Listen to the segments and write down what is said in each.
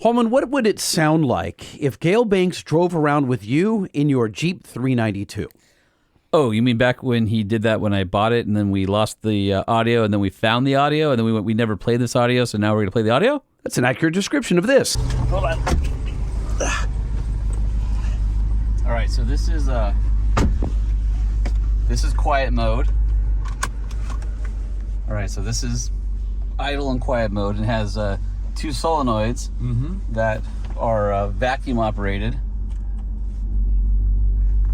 Holman, what would it sound like if Gale Banks drove around with you in your Jeep 392? Oh, you mean back when he did that when I bought it and then we lost the audio and then we found the audio and then we never played this audio, so now we're going to play the audio? That's an accurate description of this. Hold on. All right, so this is quiet mode. All right, so this is idle and quiet mode and has 2 solenoids that are vacuum operated.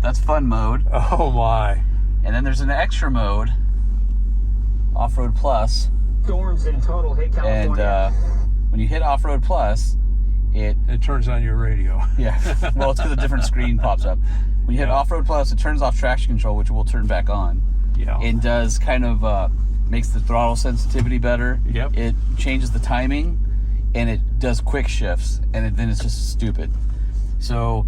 That's fun mode. Oh my. And then there's an extra mode, Off-Road Plus. Storms in total hit California. And when you hit Off-Road Plus, it turns on your radio. Yeah, well, it's because a different screen pops up. When you hit Off-Road Plus, it turns off traction control, which will turn back on. Yeah. And does kind of, makes the throttle sensitivity better. Yep. It changes the timing, and it does quick shifts, and then it's just stupid. So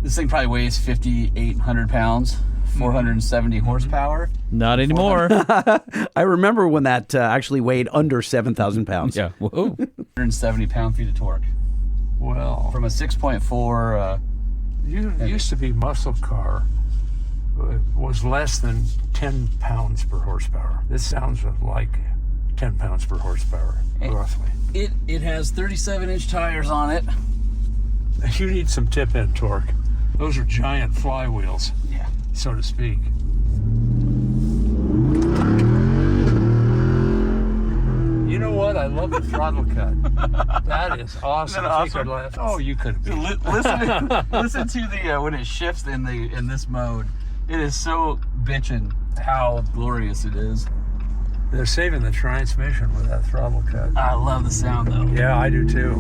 this thing probably weighs 5,800 pounds, 470 horsepower. Not anymore. I remember when that actually weighed under 7,000 pounds. Yeah. Whoa. 170 pound-feet of torque. Well, From a 6.4... used to be muscle car was less than 10 pounds per horsepower. This sounds like 10 pounds per horsepower, roughly. It has 37-inch tires on it. You need some tip-in torque. Those are giant flywheels, so to speak. You know what? I love the throttle cut. That is awesome. Isn't that awesome? Oh, you could be. Listen to the when it shifts in this mode. It is so bitchin' how glorious it is. They're saving the transmission with that throttle cut. I love the sound though. Yeah, I do too.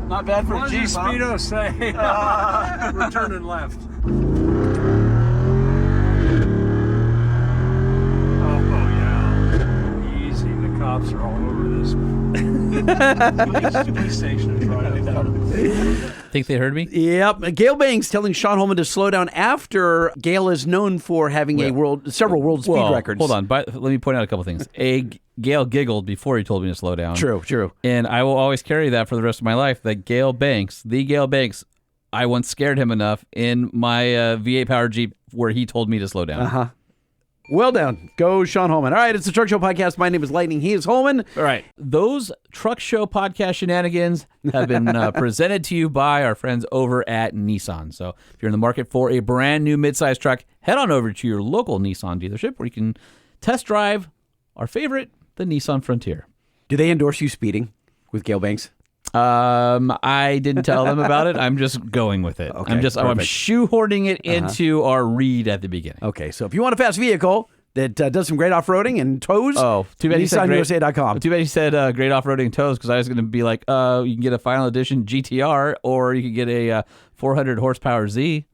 Not bad for a What Jeep, does Speedo say? We're turning left. Oh yeah. Easy. The cops are all over this. Police station is right down. Think they heard me? Yep. Gale Banks telling Sean Holman to slow down after Gale is known for having several world speed records. Hold on. Let me point out a couple things. Gale giggled before he told me to slow down. True. And I will always carry that for the rest of my life, that Gale Banks, I once scared him enough in my V8 powered Jeep where he told me to slow down. Well done. Go, Sean Holman. All right, it's the Truck Show Podcast. My name is Lightning. He is Holman. All right. Those Truck Show Podcast shenanigans have been presented to you by our friends over at Nissan. So if you're in the market for a brand new midsize truck, head on over to your local Nissan dealership where you can test drive our favorite, the Nissan Frontier. Do they endorse you speeding with Gale Banks? I didn't tell them about it. I'm just going with it. Okay, I'm perfect. shoehorning it into our read at the beginning. Okay, so if you want a fast vehicle that does some great off-roading and tows, too bad you said NissanUSA.com. Too bad you said great off-roading and tows, because I was going to be like, you can get a final edition GTR or you can get a 400 horsepower Z.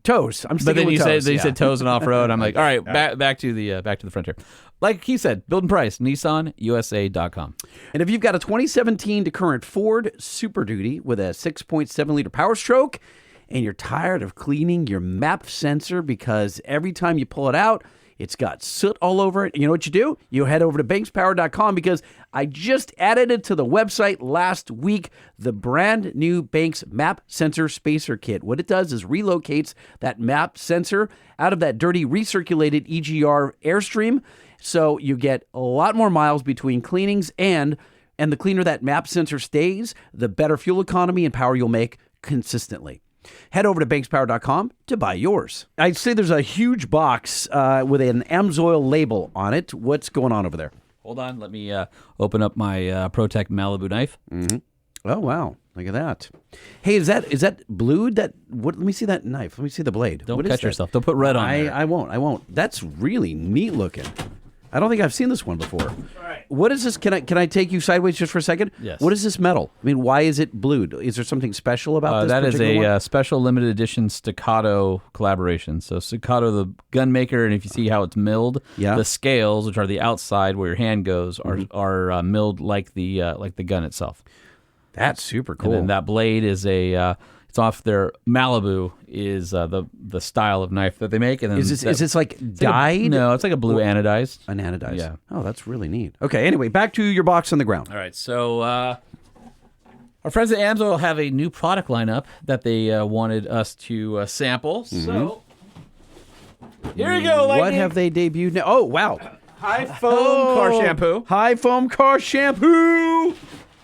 Tows. I'm sticking with tows. But then you said tows and off-road. I'm like, all right, back to the Frontier. Like he said, build and price, NissanUSA.com. And if you've got a 2017 to current Ford Super Duty with a 6.7-liter Power Stroke, and you're tired of cleaning your map sensor because every time you pull it out, it's got soot all over it, you know what you do? You head over to bankspower.com because I just added it to the website last week, the brand new Banks Map Sensor Spacer Kit. What it does is relocates that map sensor out of that dirty recirculated EGR airstream, so you get a lot more miles between cleanings, and the cleaner that map sensor stays, the better fuel economy and power you'll make consistently. Head over to bankspower.com to buy yours. I'd say there's a huge box with an AMSOIL label on it. What's going on over there? Hold on. Let me open up my ProTech Malibu knife. Mm-hmm. Oh, wow. Look at that. Hey, is that blued? Let me see that knife. Let me see the blade. Don't cut yourself. Don't put red on there. I won't. That's really neat looking. I don't think I've seen this one before. All right. What is this? Can I take you sideways just for a second? Yes. What is this metal? I mean, why is it blued? Is there something special about this? That is particular a one? special limited edition Staccato collaboration. So Staccato, the gun maker, and if you see how it's milled, the scales, which are the outside where your hand goes, are milled like the gun itself. That's super cool. And then that blade is it's It's off their Malibu is the style of knife that they make. And then Is this like dyed? No, it's like a blue anodized. An anodized. Yeah. Oh, that's really neat. Okay, anyway, back to your box on the ground. All right, so our friends at AMSOIL have a new product lineup that they wanted us to sample. So here we go. What Lightning. have they debuted now? Oh, wow. High foam car shampoo. High foam car shampoo.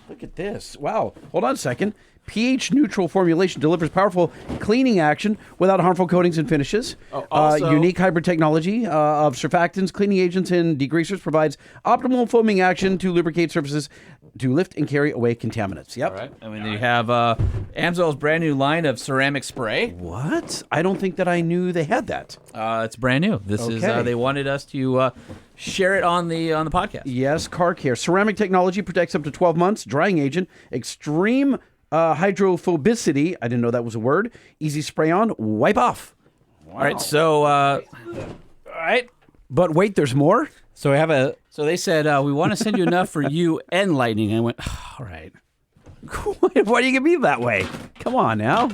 Look at this. Wow. Hold on a second. pH neutral formulation delivers powerful cleaning action without harmful coatings and finishes. Also- Unique hybrid technology of surfactants, cleaning agents, and degreasers provides optimal foaming action to lubricate surfaces to lift and carry away contaminants. Yep. All right. I mean, you have AMSOIL's brand new line of ceramic spray. What? I don't think that I knew they had that. It's brand new. This is Okay. they wanted us to share it on the podcast. Yes, car care. Ceramic technology protects up to 12 months. Drying agent. Extreme hydrophobicity. I didn't know that was a word. Easy spray on. Wipe off. All right. So all right. But wait, there's more? So we have So they said we want to send you enough for you and Lightning. And I went, all right. Why do you give me that way? Come on now.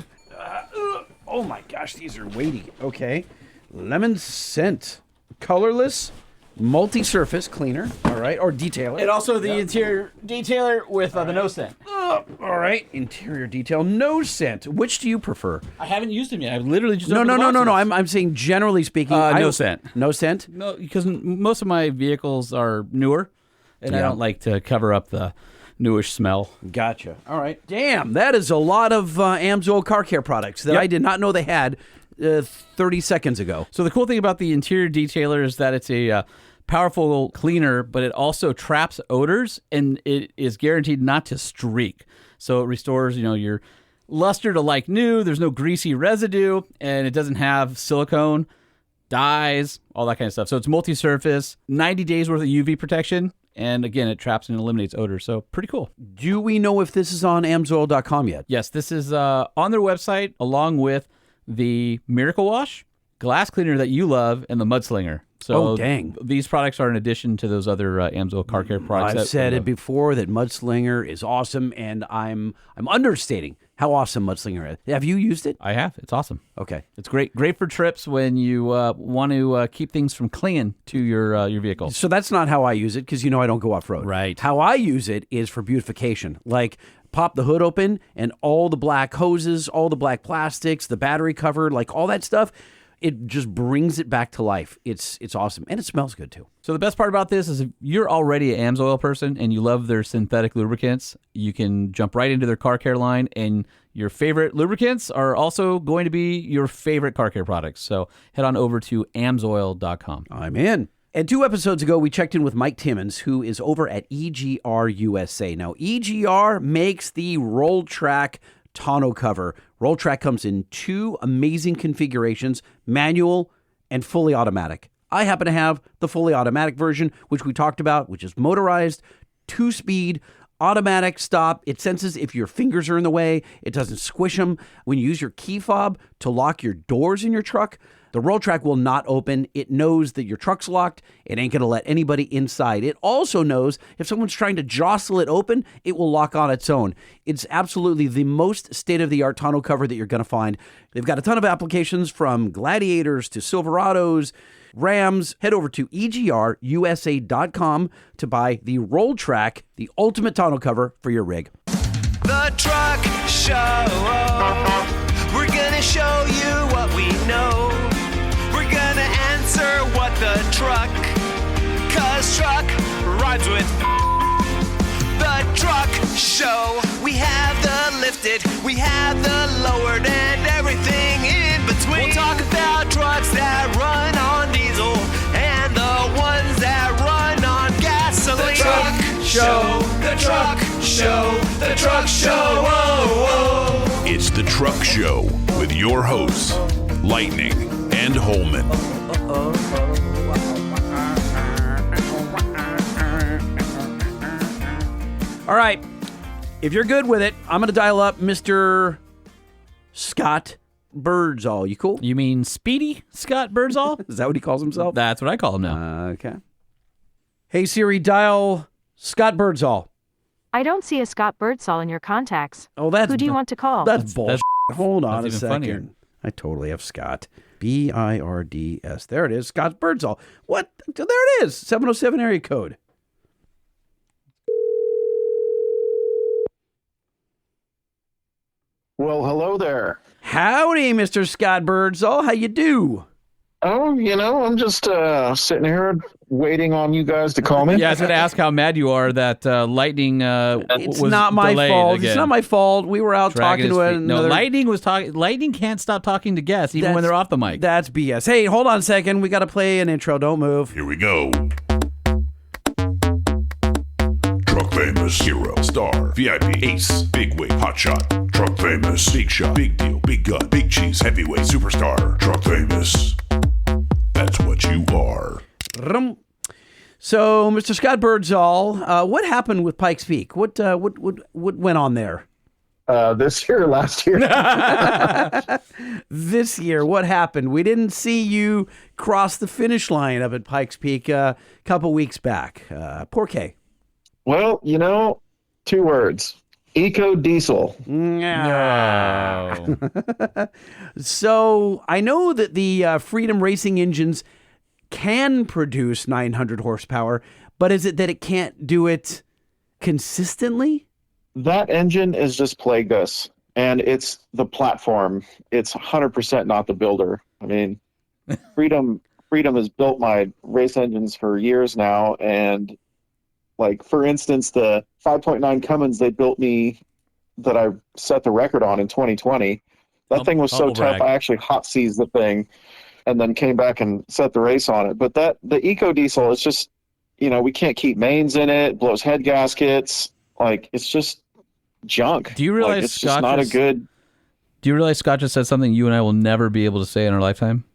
Oh my gosh, these are weighty. Okay. Lemon scent. Colorless. Multi-surface cleaner. All right. Or detailer. And also the interior detailer with the no scent. All right. Interior detail. No scent. Which do you prefer? I haven't used them yet. I've literally just No. opened the box of this. I'm saying generally speaking. No scent. No scent? No, because most of my vehicles are newer, and I Yeah. don't like to cover up the newish smell. Gotcha. All right. Damn, that is a lot of AMSOIL car care products that I did not know they had 30 seconds ago. So the cool thing about the interior detailer is that it's a powerful cleaner, but it also traps odors, and it is guaranteed not to streak. So it restores, your luster to like new. There's no greasy residue, and it doesn't have silicone, dyes, all that kind of stuff. So it's multi-surface, 90 days worth of UV protection, and again, it traps and eliminates odor. So pretty cool. Do we know if this is on AMSOIL.com yet? Yes, this is on their website, along with the Miracle Wash, glass cleaner that you love, and the Mudslinger. So Oh, dang. These products are in addition to those other AMSOIL car care products. I've said it before that Mudslinger is awesome, and I'm understating how awesome Mudslinger is. Have you used it? I have. It's awesome. Okay. It's great for trips when you want to keep things from clinging to your vehicle. So that's not how I use it because I don't go off-road. Right. How I use it is for beautification. Like pop the hood open and all the black hoses, all the black plastics, the battery cover, like all that stuff, it just brings it back to life. It's awesome. And it smells good too. So the best part about this is if you're already an AMSOIL person and you love their synthetic lubricants, you can jump right into their car care line, and your favorite lubricants are also going to be your favorite car care products. So head on over to AMSOIL.com. I'm in. And 2 episodes ago, we checked in with Mike Timmons, who is over at EGR USA. Now, EGR makes the Roll Track tonneau cover. Roll Track comes in 2 amazing configurations, manual and fully automatic. I happen to have the fully automatic version, which we talked about, which is motorized, 2-speed, automatic stop. It senses if your fingers are in the way. It doesn't squish them. When you use your key fob to lock your doors in your truck, the Roll Track will not open. It knows that your truck's locked. It ain't going to let anybody inside. It also knows if someone's trying to jostle it open, it will lock on its own. It's absolutely the most state-of-the-art tonneau cover that you're going to find. They've got a ton of applications from Gladiators to Silverados, Rams. Head over to egrusa.com to buy the Roll Track, the ultimate tonneau cover for your rig. The Truck Show. We're gonna show you what we know. We're gonna answer what the truck, 'cause truck rhymes with the Truck Show. We have the lifted, we have the lowered, and everything in between. We'll talk about trucks that run on diesel and the ones that run on gasoline. The Truck Show, the Truck Show, the Truck Show. Whoa, whoa. It's the Truck Show with your hosts, Lightning and Holman. All right. If you're good with it, I'm going to dial up Mr. Scott Birdsall. You cool? You mean Speedy Scott Birdsall? Is that what he calls himself? That's what I call him now. Okay. Hey, Siri, dial Scott Birdsall. I don't see a Scott Birdsall in your contacts. Oh, that's Who do you want to call? That's bullshit. Hold on That's a even second. funnier. I totally have Scott. Birds. There it is. Scott Birdsall. What? There it is. 707 area code. Well, hello there. Howdy, Mr. Scott Birdsall. How you do? Oh, I'm just sitting here waiting on you guys to call me. Yeah, I was going to ask how mad you are that Lightning It's was not my delayed fault. again. It's not my fault. We were out Dragging talking to his feet. another. No, Lightning was talking. Lightning can't stop talking to guests even when That's- they're off the mic. That's BS. Hey, hold on a second. We got to play an intro. Don't move. Here we go. Truck famous, hero, star, VIP, ace, big wig, hot shot. Truck famous, big shot, big deal, big gun, big cheese, heavyweight, superstar. Truck famous. That's what you are. So, Mr. Scott Birdsall, what happened with Pikes Peak? What went on there? This year or last year? This year, what happened? We didn't see you cross the finish line up at Pikes Peak a couple weeks back. Por qué? Well, 2 words. Eco diesel. No. So I know that the Freedom Racing engines can produce 900 horsepower, but is it that it can't do it consistently? That engine is just plagued us, and it's the platform. It's 100% not the builder. I mean, Freedom has built my race engines for years now, and like, for instance, the 5.9 Cummins they built me that I set the record on in 2020. That thing was so humble tough, brag. I actually hot seized the thing and then came back and set the race on it. But the Eco Diesel is just, we can't keep mains in it, blows head gaskets. Like, it's just junk. Do you realize it's just Scott not just- a good... Do you realize Scott just said something you and I will never be able to say in our lifetime?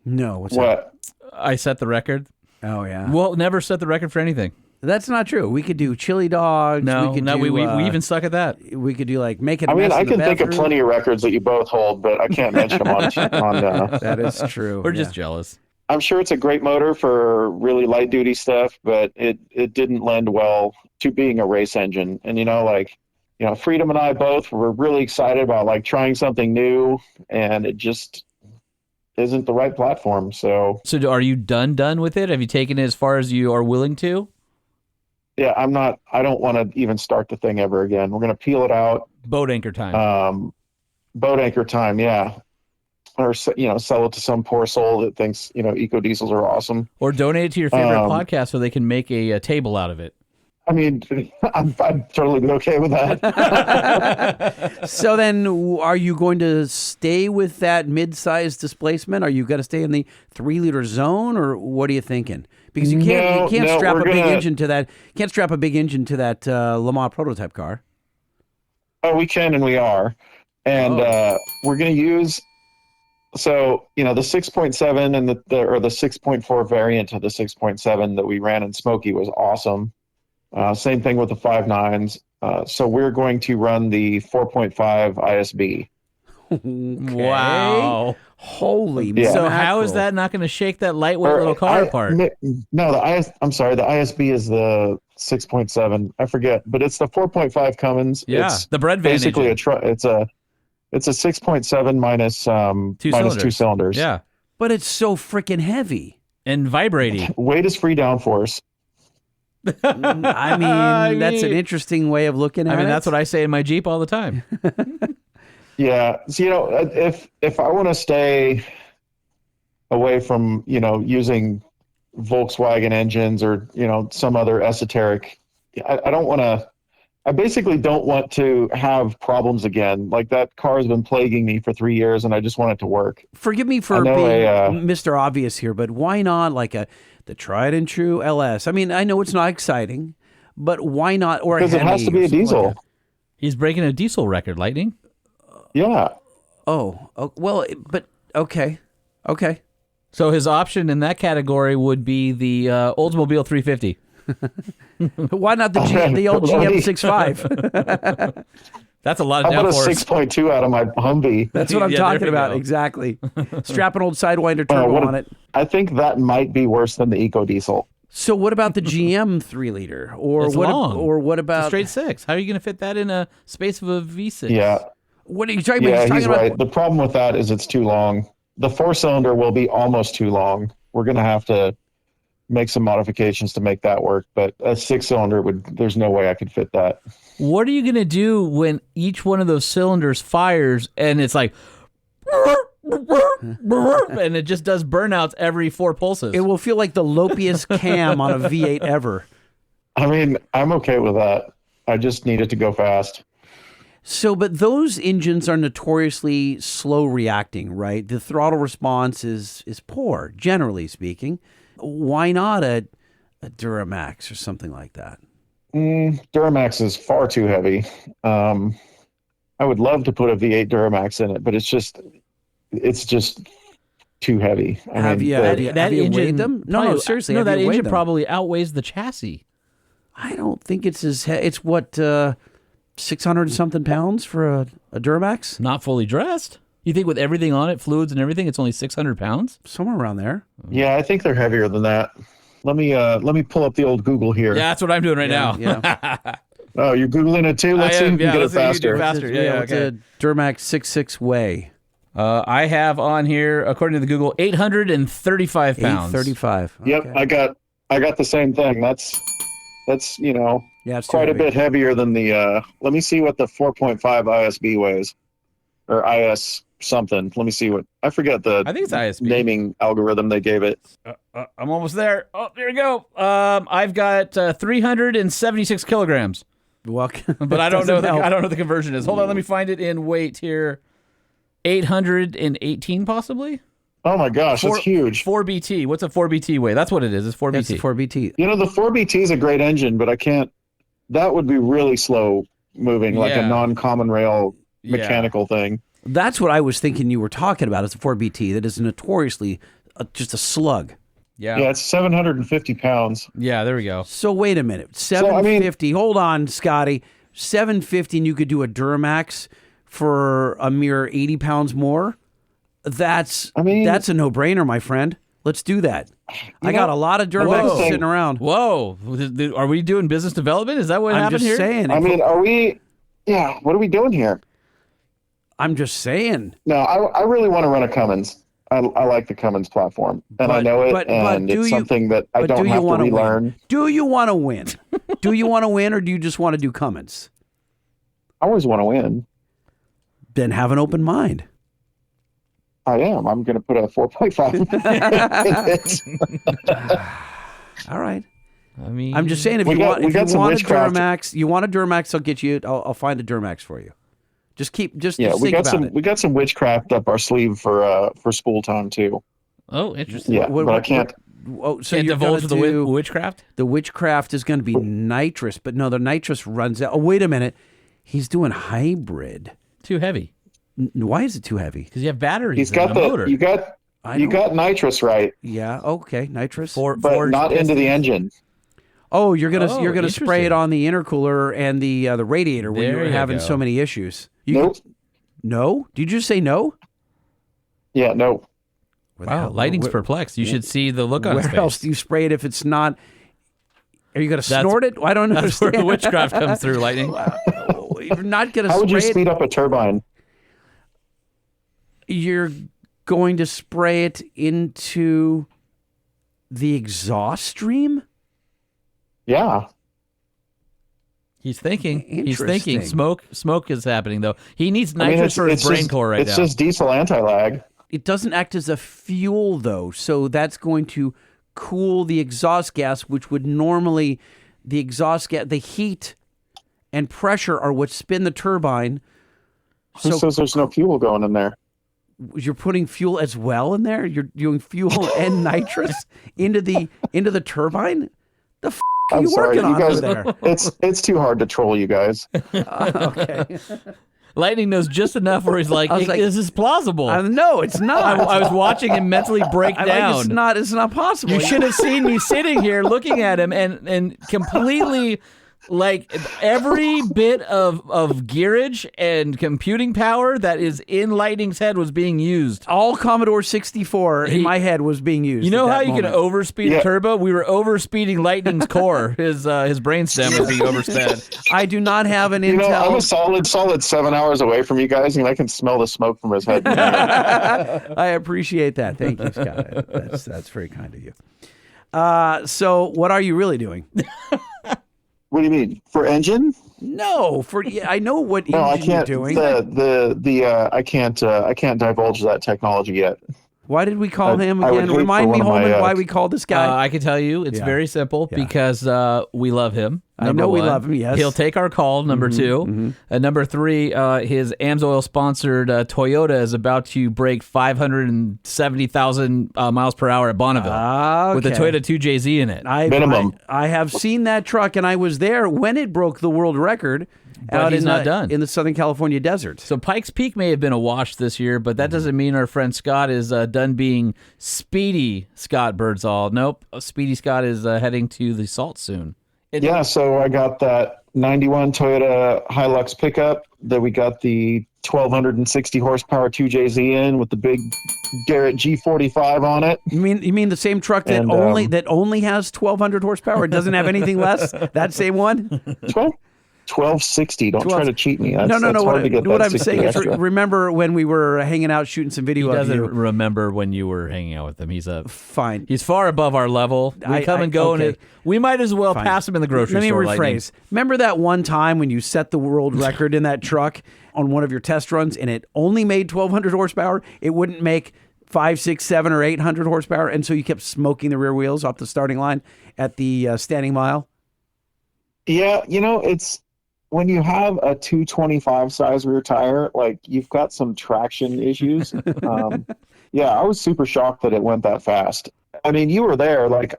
No. What's that? What? I set the record. Oh, yeah. We'll never set the record for anything. That's not true. We could do chili dogs. No, we could no, do, we even suck at that. we could do like make it. I mean, I can think of plenty of records that you both hold, but I can't mention them on That is true. We're just jealous. I'm sure it's a great motor for really light duty stuff, but it didn't lend well to being a race engine. And Freedom and I both were really excited about like trying something new, and it just isn't the right platform. So are you done with it? Have you taken it as far as you are willing to? yeah, I don't want to even start the thing ever again. We're going to peel it out. Boat anchor time. Boat anchor time. Yeah. Or, sell it to some poor soul that thinks, eco diesels are awesome. Or donate it to your favorite podcast so they can make a table out of it. I mean, I'd totally be okay with that. So then, are you going to stay with that mid-sized displacement? Are you going to stay in the 3-liter zone, or what are you thinking? Because you can't strap a big engine to that. Can't strap a big engine to that Le Mans prototype car. Oh, we can and we are, and we're going to use. So the 6.7 and the 6.4 variant of the 6.7 that we ran in Smoky was awesome. Same thing with the 5.9s. So we're going to run the 4.5 ISB. Wow. Holy Yeah. So how is mackerel. that not going to shake that lightweight little car apart? No, I'm sorry. The ISB is the 6.7. I forget, but it's the 4.5 Cummins. Yeah, It's the bread van basically engine. it's a 6.7 minus two cylinders. Yeah, But it's so freaking heavy. and vibrating. Weight is free downforce. I mean, that's an interesting way of looking at it. I mean, that's what I say in my Jeep all the time. Yeah. So, if I want to stay away from, using Volkswagen engines or, some other esoteric, I don't want to, I basically don't want to have problems again. Like, that car has been plaguing me for 3 years and I just want it to work. Forgive me for I know being Mr. Obvious here, but why not like the tried and true LS? I mean, I know it's not exciting, but why not? Or Because it has to be a diesel. He's breaking a diesel record, Lightning. Yeah. Oh, well, but okay. So his option in that category would be the Oldsmobile 350. Why not the old GM 65? That's a lot of How about a downforce. 6.2 out of my Humvee? That's what I'm Yeah, there talking we about. go. Exactly. Strap an old Sidewinder turbo on it. I think that might be worse than the Eco Diesel. So what about the GM 3-liter? Or It's what? long. Or what It's a about straight 6. How are you going to fit that in a space of a V6? Yeah. What are you talking about? Yeah, You're he's talking about right. The problem with that is it's too long. The 4-cylinder will be almost too long. We're going to have to make some modifications to make that work, but a 6-cylinder there's no way I could fit that. What are you going to do when each one of those cylinders fires and it's like, and it just does burnouts every 4 pulses? It will feel like the lopiest cam on a V8 ever. I mean, I'm okay with that. I just need it to go fast. So, but those engines are notoriously slow reacting, right? The throttle response is poor, generally speaking. Why not a Duramax or something like that? Duramax is far too heavy. I would love to put a V8 Duramax in it, but it's just too heavy. Have you weighed them? No, seriously. No, have that you weighed engine them? probably outweighs the chassis. I don't think it's it's what 600 and something pounds for a Duramax, Not fully dressed. You think with everything on it, fluids and everything, it's only 600 pounds? somewhere around there. Yeah, I think they're heavier than that. Let me pull up the old Google here. Yeah, that's what I'm doing right now. Yeah. Oh, you're Googling it too? Let's see if we can get it let's see if you can do faster. faster. Yeah, What's okay. a Duramax 6.6 weigh? I have on here, according to the Google, 835 pounds. 835. Yep, Okay. I got the same thing. That's Yeah, it's too quite a heavy. bit heavier than the let me see what the 4.5 ISB weighs, or IS something. Let me see what, I forget the I think it's ISB. naming algorithm they gave it. I'm almost there. Oh, there we go. I've got 376 kilograms, Well, but I don't know. doesn't help. I don't know what the conversion is. Hold on, let me find it in weight here. 818 possibly. Oh my gosh, that's huge. 4BT. What's a 4BT weigh? That's what it is. It's 4BT. That's the 4BT. You know, the 4BT is a great engine, but that would be really slow moving, like a Yeah. non-common rail Yeah. mechanical thing. That's what I was thinking you were talking about. Is the 4BT that is notoriously just a slug. Yeah. Yeah, it's 750 pounds. Yeah. There we go. So wait a minute, I mean- 750. Hold on, Scotty. 750, and you could do a Duramax for a mere 80 pounds more. That's a no-brainer, my friend. Let's do that. I got a lot of Duramax Whoa. sitting around. Whoa. Are we doing business development? Is that what I'm happened just here? saying. I mean, what are we doing here? I'm just saying. No, I really want to run a Cummins. I like the Cummins platform, and I know it, and it's something that I don't have to relearn. Win? Do you want to win? Do you want to win, or do you just want to do Cummins? I always want to win. Then have an open mind. I am. I'm going to put a 4.5 in it. All right. I mean, I'm just saying, if We you got want a witchcraft. Duramax, I'll get you. I'll find a Duramax for you. Just Yeah, we think got about some. it. We got some witchcraft up our sleeve for spool time too. Oh, interesting. Yeah, but I can't. Oh, so Can't you're divulge gonna the do witchcraft? the witchcraft is going to be nitrous, but no, the nitrous runs out. Oh, wait a minute, he's doing hybrid. Too heavy. Why is it too heavy? Because you have batteries He's in got the motor. You got nitrous right, Yeah. Okay. Nitrous. but not into the engine. Oh, you're gonna spray interesting. it on the intercooler and the radiator when There you were you having go. so many issues. Nope. No? Did you just say no? Yeah, no. Where the Wow, hell- Lightning's where- perplexed. You should see the look on his Where face. else do you spray it if it's not? Are you going to That's- snort it? I don't That's where understand. the witchcraft comes through, Lightning. You're not going to How would you spray speed it. up a turbine? You're going to spray it into the exhaust stream? Yeah. He's thinking. He's Interesting. thinking. Smoke is happening, though. He needs I mean, nitrous for his brain core right it's now. just diesel anti-lag. It doesn't act as a fuel, though, so that's going to cool the exhaust gas, which would normally, the exhaust gas, the heat and pressure are what spin the turbine. Who So says there's no fuel going in there? you're putting fuel as well in there? You're doing fuel and nitrous into the turbine? The f*** are I'm you sorry, working you on guys. over there? It's too hard to troll you guys. Okay. Lightning knows just enough where he's like, I was like, this is plausible. No, it's not. I was watching him mentally break I'm down. like, it's not possible. You should have seen me sitting here looking at him and completely Like every bit of gearage and computing power that is in Lightning's head was being used. All Commodore 64 in my head was being used. You know at how that you moment. can overspeed a turbo? We were overspeeding Lightning's core. His brainstem was being oversped. I do not have an You know, I'm a Intel. solid 7 hours away from you guys, and I can smell the smoke from his head. I appreciate that. Thank you, Scott. That's very kind of you. So what are you really doing? What do you mean? For engine? No, I know what No, I engine you're can't. doing. I can't divulge that technology yet. Why did we call him I would again? hate Remind for me, one of my, Holman, why we called this guy. I can tell you it's Yeah. very simple Yeah. because we love him. I know we love him, yes. He'll take our call, number two. Number three, his AMSOIL-sponsored Toyota is about to break 570,000 miles per hour at Bonneville with the Okay. Toyota 2JZ in it. Minimum. I have seen that truck, and I was there when it broke the world record out he's in not done. in the Southern California desert. So Pikes Peak may have been a wash this year, but that doesn't mean our friend Scott is done being Speedy Scott Birdsall. Nope, Speedy Scott is heading to the Salt soon. Yeah, so I got that 91 Toyota Hilux pickup that we got the 1,260 horsepower 2JZ in with the big Garrett G45 on it. You mean the same truck that And, only has 1,200 horsepower? It doesn't have anything less. That same one? 1260. Don't try to cheat me. That's, No. That's hard to get What that I'm 60 saying is, extra. remember when we were hanging out shooting some He video of doesn't you? remember when you were hanging out with him. Fine. He's far above our level. We come and go, okay. and we might as well Fine. pass him in the grocery Let me store. rephrase. Lightning. Remember that one time when you set the world record in that truck on one of your test runs, and it only made 1,200 horsepower? It wouldn't make 5, 6, 7, or 800 horsepower, and so you kept smoking the rear wheels off the starting line at the standing mile. Yeah, you know, it's when you have a 225 size rear tire, like you've got some traction issues. Yeah, I was super shocked that it went that fast. I mean, you were there. Like,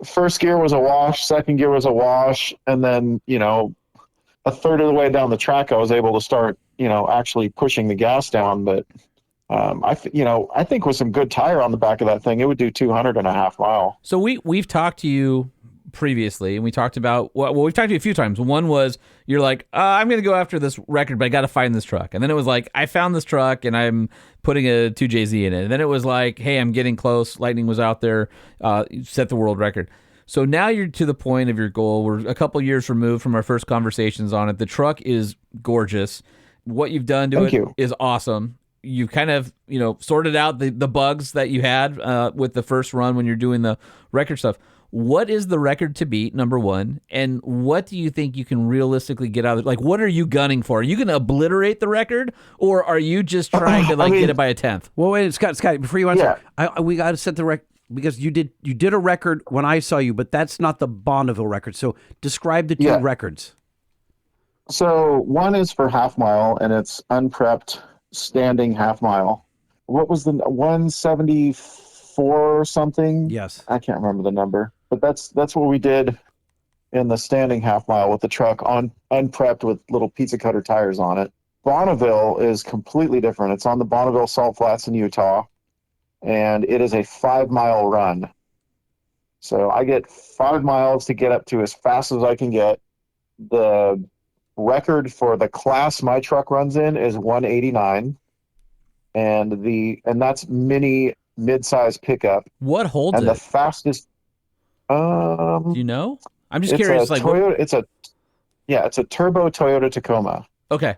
first gear was a wash, second gear was a wash, and then, you know, a third of the way down the track, I was able to start, you know, actually pushing the gas down. But I think with some good tire on the back of that thing, it would do 200 and a half mile. So we've talked to you previously, and we talked about we've talked to you a few times. One was you're like, I'm going to go after this record, but I got to find this truck. And then it was like, I found this truck and I'm putting a 2JZ in it. And then it was like, hey, I'm getting close. Lightning was out there, set the world record. So now you're to the point of your goal. We're a couple years removed from our first conversations on it. The truck is gorgeous. What you've done to it is awesome. You've kind of, you know, sorted out the bugs that you had with the first run when you're doing the record stuff. What is the record to beat, number one? And what do you think you can realistically get out of it? Like, what are you gunning for? Are you going to obliterate the record, or are you just trying to get it by a tenth? Well, wait, Scott, before you answer, we got to set the record because you did a record when I saw you, but that's not the Bonneville record. So describe the two records. So one is for half mile, and it's unprepped standing half mile. What was the 174 or something? Yes, I can't remember the number, but that's what we did in the standing half mile with the truck on unprepped with little pizza cutter tires on it. Bonneville is completely different. It's on the Bonneville Salt Flats in Utah, and it is a 5-mile run. So I get 5 miles to get up to as fast as I can get. The record for the class my truck runs in is 189, and that's mid-size pickup. What holds and it? The fastest. Do you know? I'm just curious. It's a turbo Toyota Tacoma. Okay.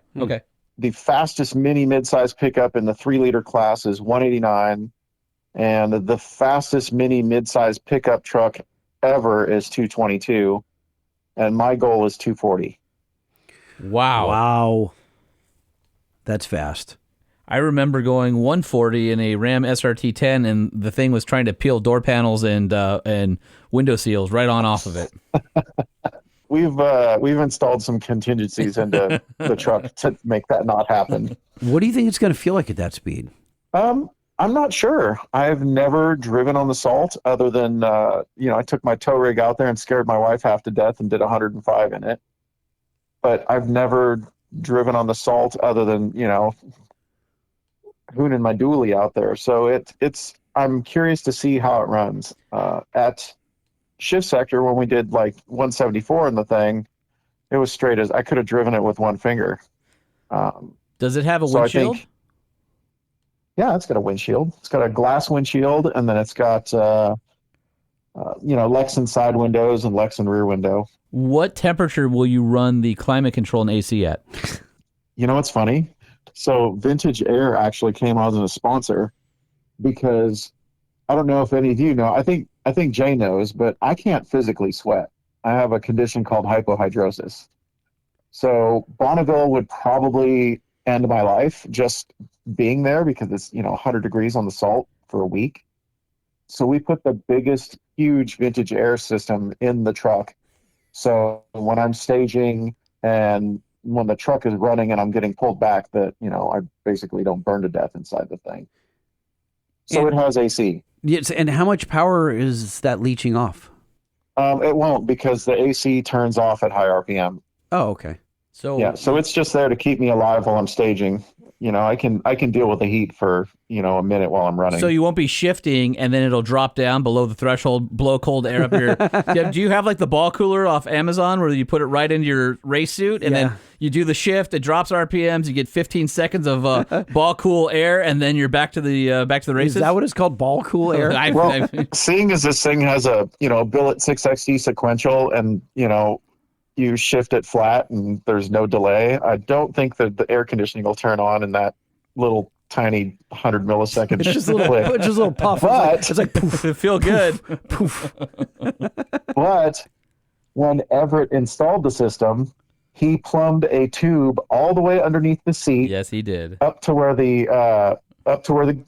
The fastest mid-size pickup in the 3-liter class is 189, and the fastest mid-size pickup truck ever is 222, and my goal is 240. Wow. That's fast. I remember going 140 in a Ram SRT10, and the thing was trying to peel door panels and window seals right on off of it. We've installed some contingencies into the truck to make that not happen. What do you think it's going to feel like at that speed? I'm not sure. I've never driven on the salt other than I took my tow rig out there and scared my wife half to death and did 105 in it. But I've never driven on the salt other than, hooning my dually out there. So I'm curious to see how it runs. At Shift Sector, when we did like 174 in the thing, It was straight as I could have driven it with one finger. Does it have a So I windshield? think- Yeah, it's got a windshield. It's got a glass windshield, and then it's got Lexan side windows and Lexan rear window. What temperature will you run the climate control and AC at? You know what's funny? So Vintage Air actually came on as a sponsor because I don't know if any of you know. I think Jay knows, but I can't physically sweat. I have a condition called hypohidrosis. So Bonneville would probably end my life just being there because it's 100 degrees on the salt for a week. So we put the biggest, huge Vintage Air system in the truck. So when I'm staging and when the truck is running and I'm getting pulled back, that I basically don't burn to death inside the thing. So it has AC. Yes, and how much power is that leaching off? It won't, because the AC turns off at high RPM. Oh, okay. So it's just there to keep me alive while I'm staging. I can deal with the heat for a minute while I'm running. So you won't be shifting, and then it'll drop down below the threshold, blow cold air up your. Do you have like the ball cooler off Amazon where you put it right into your race suit, and then you do the shift, it drops RPMs, you get 15 seconds of ball cool air, and then you're back to the races? Is that what it's called, ball cool air? Well, seeing as this thing has a billet 6XD sequential, and you shift it flat and there's no delay, I don't think that the air conditioning will turn on in that little tiny 100 millisecond It's just a little puff. But it's like poof. feel good. Poof. But when Everett installed the system, he plumbed a tube all the way underneath the seat. Yes, he did. Up to where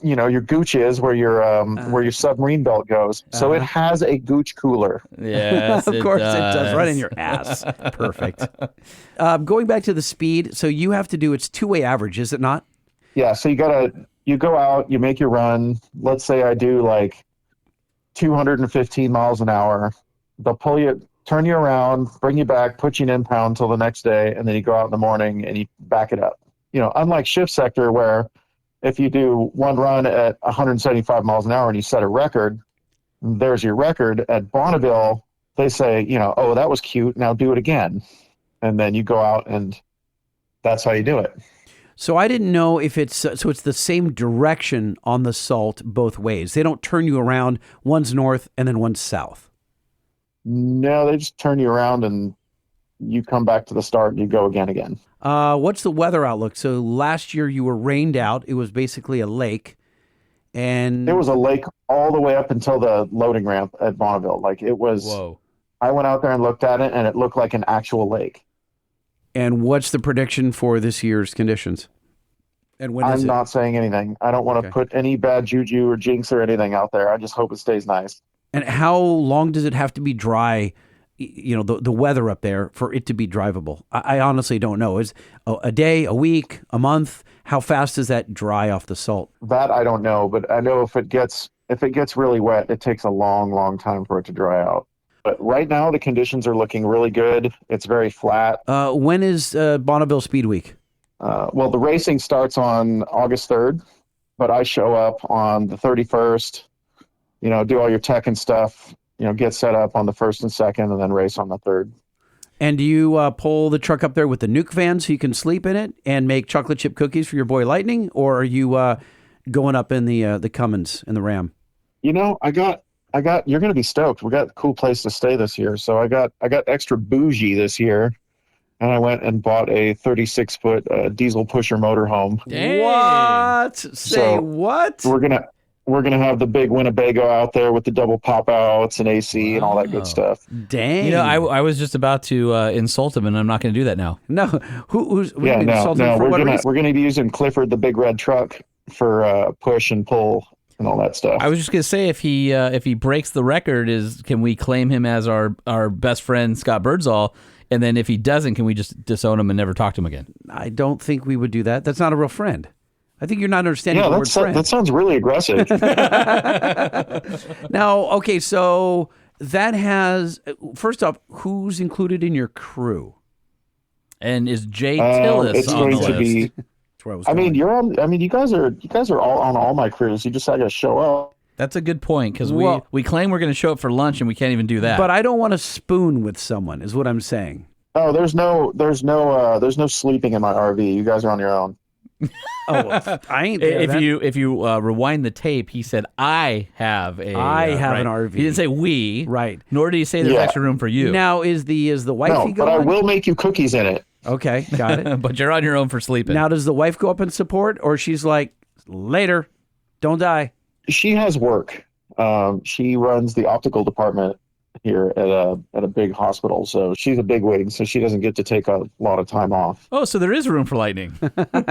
your gooch is, where your submarine belt goes. So it has a gooch cooler. Yes, Of course it does. Right in your ass. Perfect. Going back to the speed, so you have to do it's two-way average, is it not? Yeah, so you go out, you make your run. Let's say I do like 215 miles an hour. They'll pull you, turn you around, bring you back, put you in impound till the next day, and then you go out in the morning and you back it up. Unlike shift sector, where if you do one run at 175 miles an hour and you set a record, there's your record. At Bonneville, they say, oh, that was cute, now do it again. And then you go out and that's how you do it. So I didn't know if it's the same direction on the salt both ways. They don't turn you around. One's north and then one's south. No, they just turn you around and you come back to the start and you go again. What's the weather outlook? So last year you were rained out. It was basically a lake. And it was a lake all the way up until the loading ramp at Bonneville. Like it was, Whoa. I went out there and looked at it and it looked like an actual lake. And what's the prediction for this year's conditions? And when is I'm it? not saying anything. I don't want to put any bad juju or jinx or anything out there. I just hope it stays nice. And how long does it have to be dry, the weather up there, for it to be drivable? I honestly don't know. Is a day, a week, a month? How fast does that dry off the salt? That I don't know, but I know if it gets really wet, it takes a long, long time for it to dry out. But right now, the conditions are looking really good. It's very flat. When is Bonneville Speed Week? Well, the racing starts on August 3rd, but I show up on the 31st, do all your tech and stuff, get set up on the 1st and 2nd, and then race on the 3rd. And do you pull the truck up there with the nuke van so you can sleep in it and make chocolate chip cookies for your boy Lightning? Or are you going up in the Cummins and the Ram? I got, you're going to be stoked. We got a cool place to stay this year. So I got extra bougie this year. And I went and bought a 36-foot diesel pusher motorhome. Dang. What? Say So, what? We're gonna have the big Winnebago out there with the double pop outs and AC and all that good stuff. Dang. I was just about to insult him, and I'm not going to do that now. No. Who's Yeah, no. for what reason? We're gonna be using Clifford, the big red truck, for push and pull and all that stuff. I was just going to say, if he breaks the record, can we claim him as our best friend Scott Birdsall? And then if he doesn't, can we just disown him and never talk to him again? I don't think we would do that. That's not a real friend. I think you're not understanding the word friend. That sounds really aggressive. Now, okay, so that has, first off, who's included in your crew? And is Jay Tillis it's on the going to list? be. That's where I was I mean, going. you're on. I mean, you guys are all on all my crews. You just got to show up. That's a good point, because Well- we claim we're going to show up for lunch, and we can't even do that. But I don't want to spoon with someone, is what I'm saying. Oh, there's no sleeping in my RV. You guys are on your own. Oh, I ain't there. If you rewind the tape, he said, "I have an RV." He didn't say we, Right. Nor did he say there's extra room for you. Now is the wifey No, go but I on? will make you cookies in it. Okay, got it. But you're on your own for sleeping. Now does the wife go up in support, or she's like, later, don't die? She has work. She runs the optical department here at a big hospital, so she's a big wig, so she doesn't get to take a lot of time off. Oh, so there is room for lightning.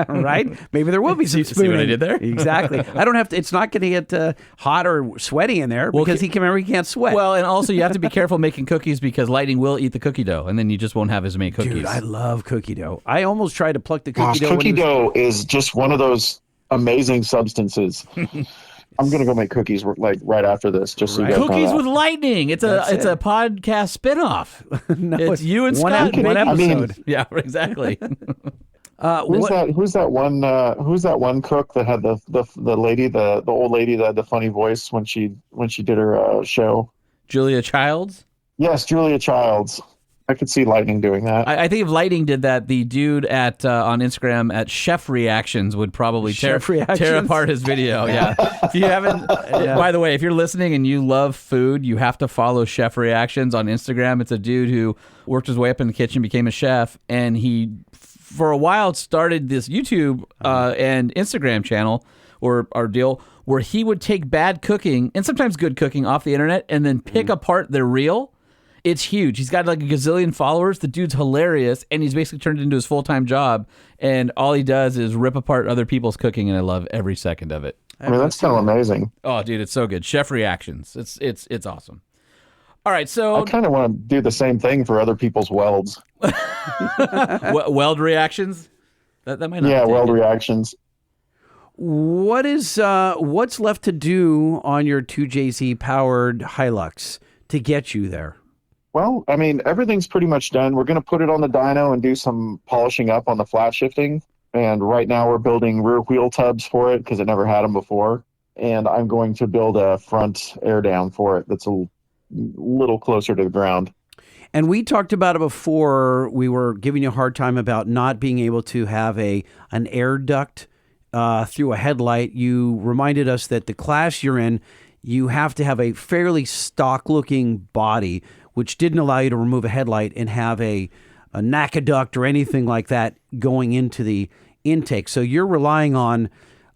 Right? Maybe there will be some See what I spooning. did there? Exactly. I don't have to. It's not going to get hot or sweaty in there because he can't sweat. Well, and also you have to be careful making cookies because lightning will eat the cookie dough, and then you just won't have as many cookies. dude, I love cookie dough. I almost tried to pluck the cookie Gosh, dough. cookie dough is just one of those amazing substances. I'm gonna go make cookies like right after this, just so you guys know Cookies that. with lightning. It's a podcast spinoff. No, it's you and one Scott. one I mean- episode. Yeah, exactly. Who's that one cook that had the old lady that had the funny voice when she did her show? Julia Childs. Yes, Julia Childs. I could see Lightning doing that. I think if Lightning did that, the dude at on Instagram at Chef Reactions would probably tear apart his video. Yeah. If you haven't, by the way, if you're listening and you love food, you have to follow Chef Reactions on Instagram. It's a dude who worked his way up in the kitchen, became a chef, and he, for a while, started this YouTube and Instagram channel or deal where he would take bad cooking and sometimes good cooking off the internet and then pick apart the reel. It's huge. He's got like a gazillion followers. The dude's hilarious, and he's basically turned it into his full-time job. And all he does is rip apart other people's cooking, and I love every second of it. I mean, that's kind of amazing. Oh, dude, it's so good. Chef Reactions. It's awesome. All right, so I kind of want to do the same thing for other people's welds. weld reactions. That might not. Yeah, take weld it. reactions. What's left to do on your 2JZ powered Hilux to get you there? Well, I mean, everything's pretty much done. We're going to put it on the dyno and do some polishing up on the flat shifting. And right now we're building rear wheel tubs for it because it never had them before. And I'm going to build a front air down for it that's a little closer to the ground. And we talked about it before. We were giving you a hard time about not being able to have an air duct through a headlight. You reminded us that the class you're in, you have to have a fairly stock-looking body, which didn't allow you to remove a headlight and have a NACA duct or anything like that going into the intake. So you're relying on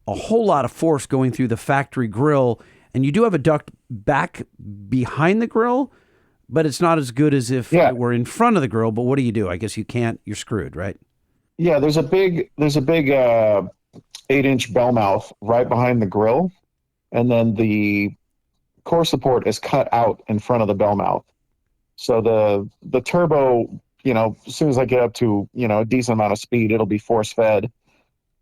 a whole lot of force going through the factory grill, and you do have a duct back behind the grill, but it's not as good as if it were in front of the grill. But what do? I guess you can't. You're screwed, right? Yeah, there's a big 8-inch bell mouth right behind the grill, and then the core support is cut out in front of the bell mouth. So the turbo, as soon as I get up to, a decent amount of speed, it'll be force fed.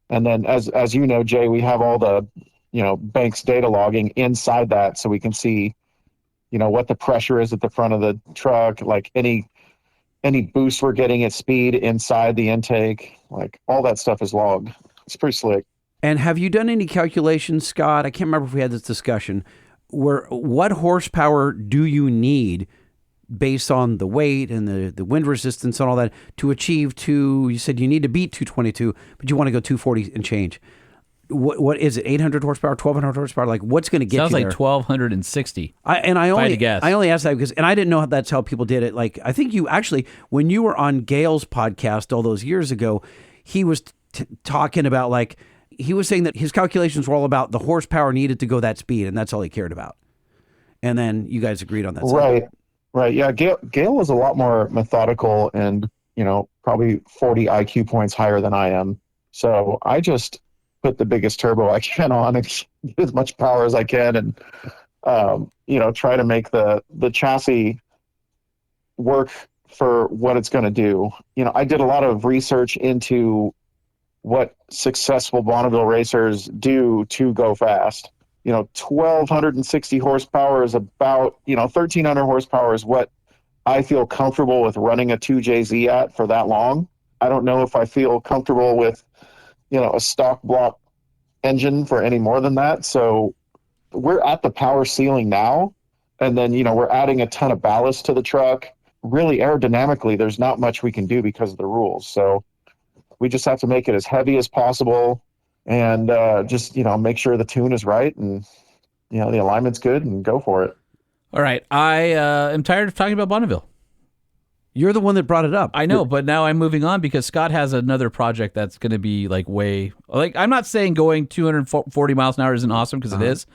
And then as you know, Jay, we have all the, Banks data logging inside that so we can see, what the pressure is at the front of the truck, like any boost we're getting at speed inside the intake, like all that stuff is logged. It's pretty slick. And have you done any calculations, Scott? I can't remember if we had this discussion. What horsepower do you need based on the weight and the wind resistance and all that to achieve you said you need to beat 222, but you want to go 240 and change. What is it? 800 horsepower, 1200 horsepower? Like what's going to get Sounds you like there? 1260. I had to guess. I only asked that because, and I didn't know that's how people did it. Like I think you actually, when you were on Gail's podcast all those years ago, he was talking about he was saying that his calculations were all about the horsepower needed to go that speed, and that's all he cared about. And then you guys agreed on that. Right. Yeah. Gail was a lot more methodical and, probably 40 IQ points higher than I am. So I just put the biggest turbo I can on and get as much power as I can and, try to make the chassis work for what it's going to do. I did a lot of research into what successful Bonneville racers do to go fast. 1,260 horsepower is about, 1,300 horsepower is what I feel comfortable with running a 2JZ at for that long. I don't know if I feel comfortable with, a stock block engine for any more than that. So we're at the power ceiling now. And then, we're adding a ton of ballast to the truck. really aerodynamically, there's not much we can do because of the rules. So we just have to make it as heavy as possible and just, make sure the tune is right and, the alignment's good and go for it. All right. I am tired of talking about Bonneville. You're the one that brought it up. I know, but now I'm moving on because Scott has another project that's going to be I'm not saying going 240 miles an hour isn't awesome because it is,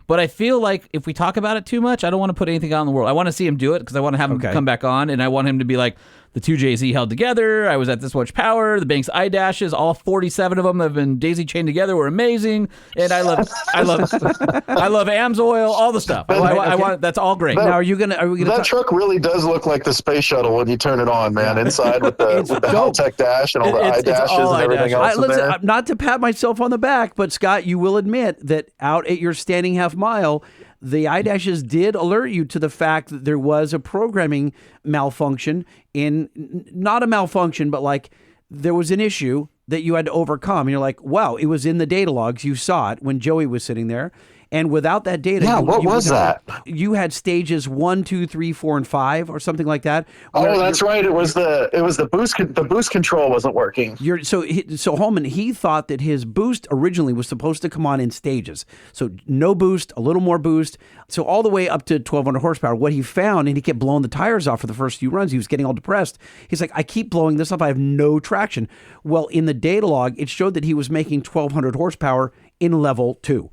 but I feel like if we talk about it too much, I don't want to put anything out in the world. I want to see him do it because I want to have him come back on, and I want him to be like, the two JZ held together. I was at this much power. The Banks eye dashes, all 47 of them have been daisy chained together. Were amazing, and I love Amsoil, all the stuff. I want that's all great. Now, are we gonna? That truck really does look like the space shuttle when you turn it on, man. Inside with the high-tech dash and all the eye dashes and everything else. Listen, not to pat myself on the back, but Scott, you will admit that out at your standing half mile, the eye dashes did alert you to the fact that there was a programming malfunction not a malfunction, but like there was an issue that you had to overcome. And you're like, wow, it was in the data logs. You saw it when Joey was sitting there. And without that data, what was that? You had stages 1, 2, 3, 4, and 5, or something like that. Oh, that's right. It was the boost. The boost control wasn't working. So Holman, he thought that his boost originally was supposed to come on in stages. So no boost, a little more boost. So all the way up to 1,200 horsepower. What he found, and he kept blowing the tires off for the first few runs. He was getting all depressed. He's like, I keep blowing this up. I have no traction. Well, in the data log, it showed that he was making 1,200 horsepower in level 2.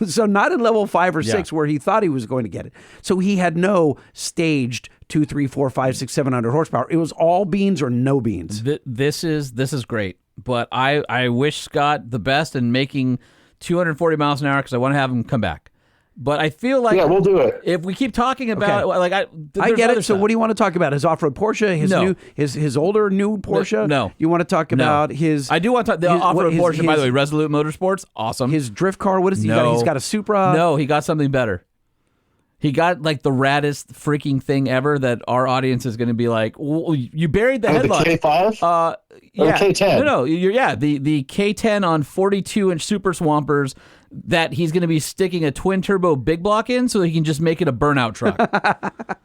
So not in level 5 or 6 where he thought he was going to get it. So he had no staged 2, 3, 4, 5, 6, 700 horsepower. It was all beans or no beans. This is great. But I wish Scott the best in making 240 miles an hour because I want to have him come back. But I feel like we'll do it. If we keep talking about I get it. So stuff. what do you want to talk about? His off-road Porsche, his older new Porsche? No. You want to talk about his? I do want to talk the off-road Porsche. By the way, Resolute Motorsports, awesome. His drift car. What is he got? He's got a Supra. No, he got something better. He got like the raddest freaking thing ever that our audience is going to be like, well, you buried the headline. The K5? Yeah. The K10? No, the K10 on 42-inch Super Swampers that he's going to be sticking a twin-turbo big block in so he can just make it a burnout truck.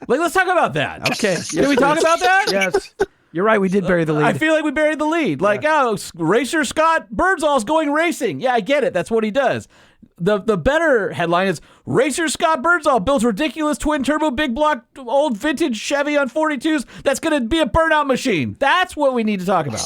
Let's talk about that. Okay. Can we talk about that? Yes. You're right. We did bury the lead. I feel like we buried the lead. Racer Scott Birdsall's going racing. Yeah, I get it. That's what he does. The better headline is Racer Scott Birdsall builds ridiculous twin-turbo big block old vintage Chevy on 42s that's going to be a burnout machine. That's what we need to talk about.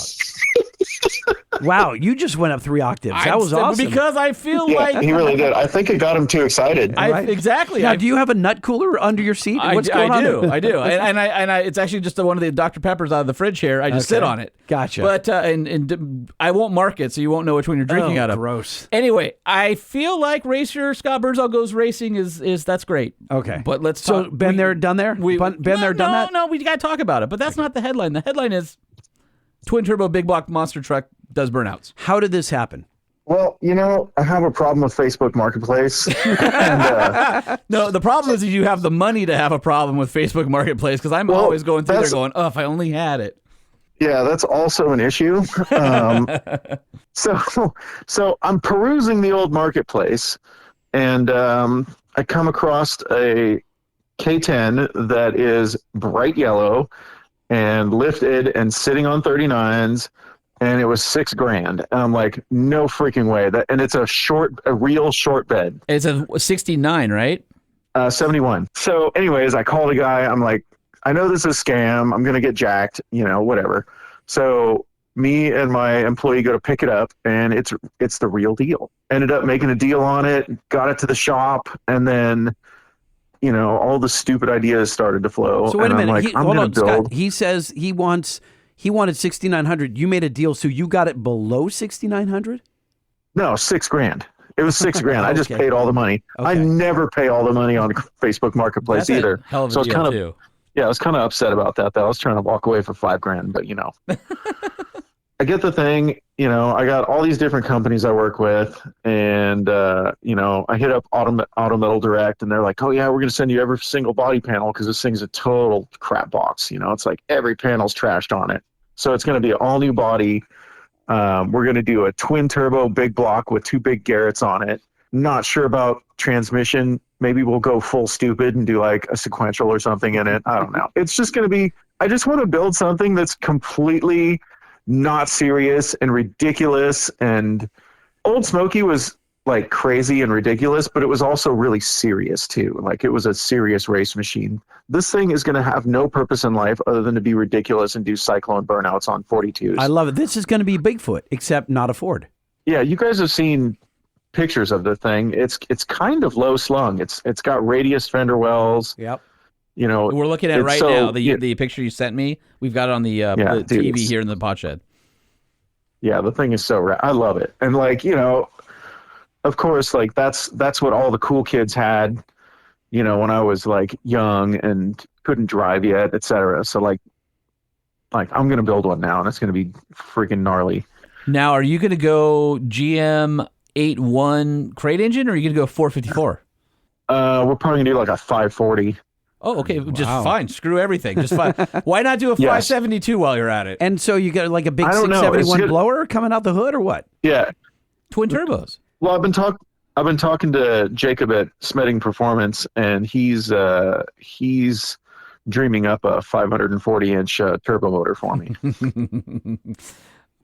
Wow, you just went up 3 octaves. That was awesome. Because I feel like he really did. I think it got him too excited. Exactly. Now, do you have a nut cooler under your seat? What's going on? I do. And it's actually just one of the Dr. Peppers out of the fridge here. I just sit on it. Gotcha. But and I won't mark it, so you won't know which one you're drinking out of. Gross. Anyway, I feel like Racer Scott Birdsall Goes Racing is that's great. Okay. But let's so talk. Been there, done there. Been there, done that. No, we got to talk about it. But that's not the headline. The headline is twin turbo big block monster truck does burnouts. How did this happen? Well, I have a problem with Facebook Marketplace. No, the problem is you have the money to have a problem with Facebook Marketplace because I'm always going through there going, if I only had it. Yeah, that's also an issue. So I'm perusing the old marketplace, and I come across a K10 that is bright yellow and lifted and sitting on 39s. And it was $6,000, and I'm like, no freaking way! And it's a real short bed. It's a 69, right? 71. So, anyways, I call the guy. I'm like, I know this is a scam. I'm gonna get jacked. Whatever. So, me and my employee go to pick it up, and it's the real deal. Ended up making a deal on it. Got it to the shop, and then, all the stupid ideas started to flow. So wait a minute. I'm like, I'm gonna build. Scott, he says he wanted 6,900. You made a deal, so you got it below 6,900? No, $6,000. It was $6,000. I just paid all the money. Okay. I never pay all the money on Facebook Marketplace That's either. A hell of a so deal, I was too. I was kind of upset about that. Though I was trying to walk away for $5,000, but I get the thing. I got all these different companies I work with, and I hit up Auto Metal Direct, and they're like, "Oh yeah, we're gonna send you every single body panel because this thing's a total crap box. It's like every panel's trashed on it. So it's gonna be an all new body. We're gonna do a twin turbo big block with 2 big Garretts on it. Not sure about transmission. Maybe we'll go full stupid and do like a sequential or something in it. I don't know. It's just gonna be I just want to build something that's completely not serious and ridiculous. And Old Smoky was like crazy and ridiculous, but it was also really serious too. Like it was a serious race machine. This thing is going to have no purpose in life other than to be ridiculous and do cyclone burnouts on 42s. I love it. This is going to be Bigfoot, except not a Ford. Yeah, you guys have seen pictures of the thing. It's kind of low slung. It's got radius fender wells. Yep. You know, We're looking at it right now. The picture you sent me. We've got it on the dude, TV here in the pod shed. Yeah, the thing is so rad. I love it. And like, you know, of course, like that's what all the cool kids had, you know, when I was like young and couldn't drive yet, etc. So like I'm gonna build one now, and it's gonna be freaking gnarly. Now, are you gonna go GM 8.1 crate engine, or are you gonna go 454? We're probably gonna do like a 540. Oh, okay, just fine. Screw everything. Just fine. Why not do a 572 while you're at it? And so you got like a big I don't know. 671 blower coming out the hood, or what? Yeah. Twin turbos. Well, I've been talking to Jacob at Smedding Performance, and he's dreaming up a 540-inch turbo motor for me.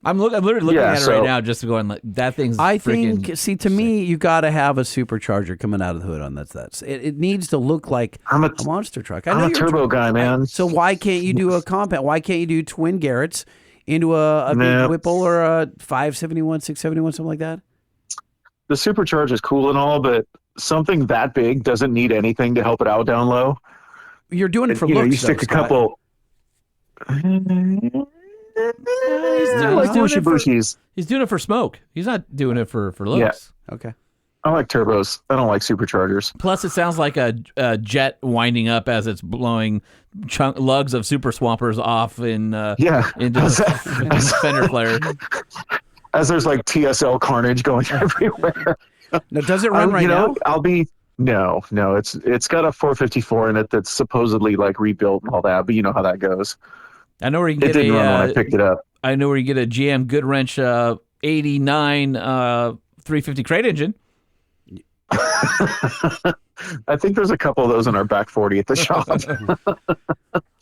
I'm literally looking at it right now, just going like that thing's. I think. See, to me, you got to have a supercharger coming out of the hood on that. It needs to look like a monster truck. I'm a turbo guy, man. So why can't you do a compound? Why can't you do twin Garretts into a big Whipple or a 571, 671, something like that? The supercharger is cool and all, but something that big doesn't need anything to help it out down low. You're doing it for you looks. Know, you stick a couple. He's doing it for smoke. He's not doing it for looks. Yeah. Okay. I like turbos. I don't like superchargers. Plus, it sounds like a jet winding up as it's blowing lugs of super swampers off into the fender flare. As there's like TSL carnage going everywhere. Now, does it run now? No. It's got a 454 in it that's supposedly like rebuilt and all that, but you know how that goes. I know where you can get it didn't run when I picked it up. I know where you get a GM Goodwrench 89 350 crate engine. I think there's a couple of those in our back 40 at the shop.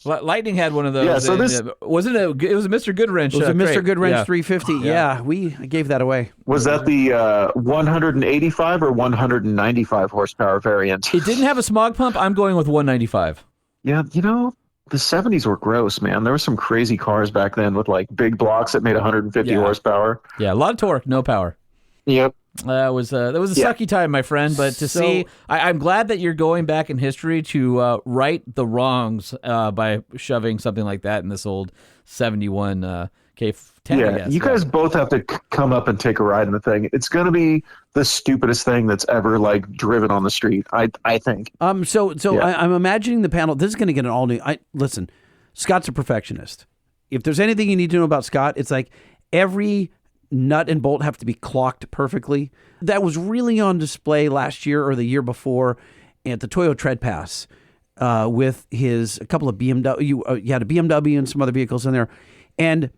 Lightning had one of those. Yeah, so this it was a Mr. Goodwrench. It was a Mr. crate. Goodwrench 350. Yeah, I gave that away. Was that the 185 or 195 horsepower variant? It didn't have a smog pump. I'm going with 195. Yeah, you know, the 70s were gross, man. There were some crazy cars back then with like big blocks that made 150 horsepower. Yeah, a lot of torque, no power. Yep. That was a sucky time, my friend. But I'm glad that you're going back in history to right the wrongs by shoving something like that in this old 71 K10. Yeah, you guys both have to come up and take a ride in the thing. It's going to be the stupidest thing that's ever like driven on the street. I think. I'm imagining the panel. This is going to get an all new. Listen, Scott's a perfectionist. If there's anything you need to know about Scott, it's like every nut and bolt have to be clocked perfectly. That was really on display last year or the year before at the Toyo Tread Pass with a couple of BMW. You had a BMW and some other vehicles in there, and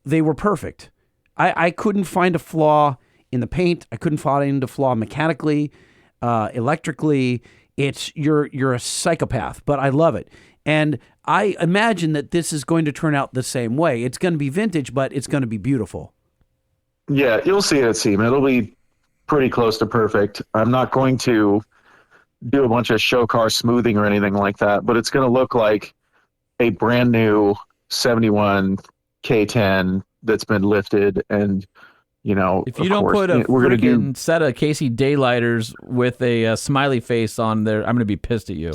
they were perfect. I couldn't find a flaw in the paint. I couldn't find a flaw mechanically, electrically. You're a psychopath, but I love it. And I imagine that this is going to turn out the same way. It's going to be vintage, but it's going to be beautiful. Yeah, you'll see it at SEMA. It'll be pretty close to perfect. I'm not going to do a bunch of show car smoothing or anything like that, but it's going to look like a brand new 71 K10 that's been lifted. And, you know, if you don't put a freaking set of Casey Daylighters with a smiley face on there, I'm going to be pissed at you.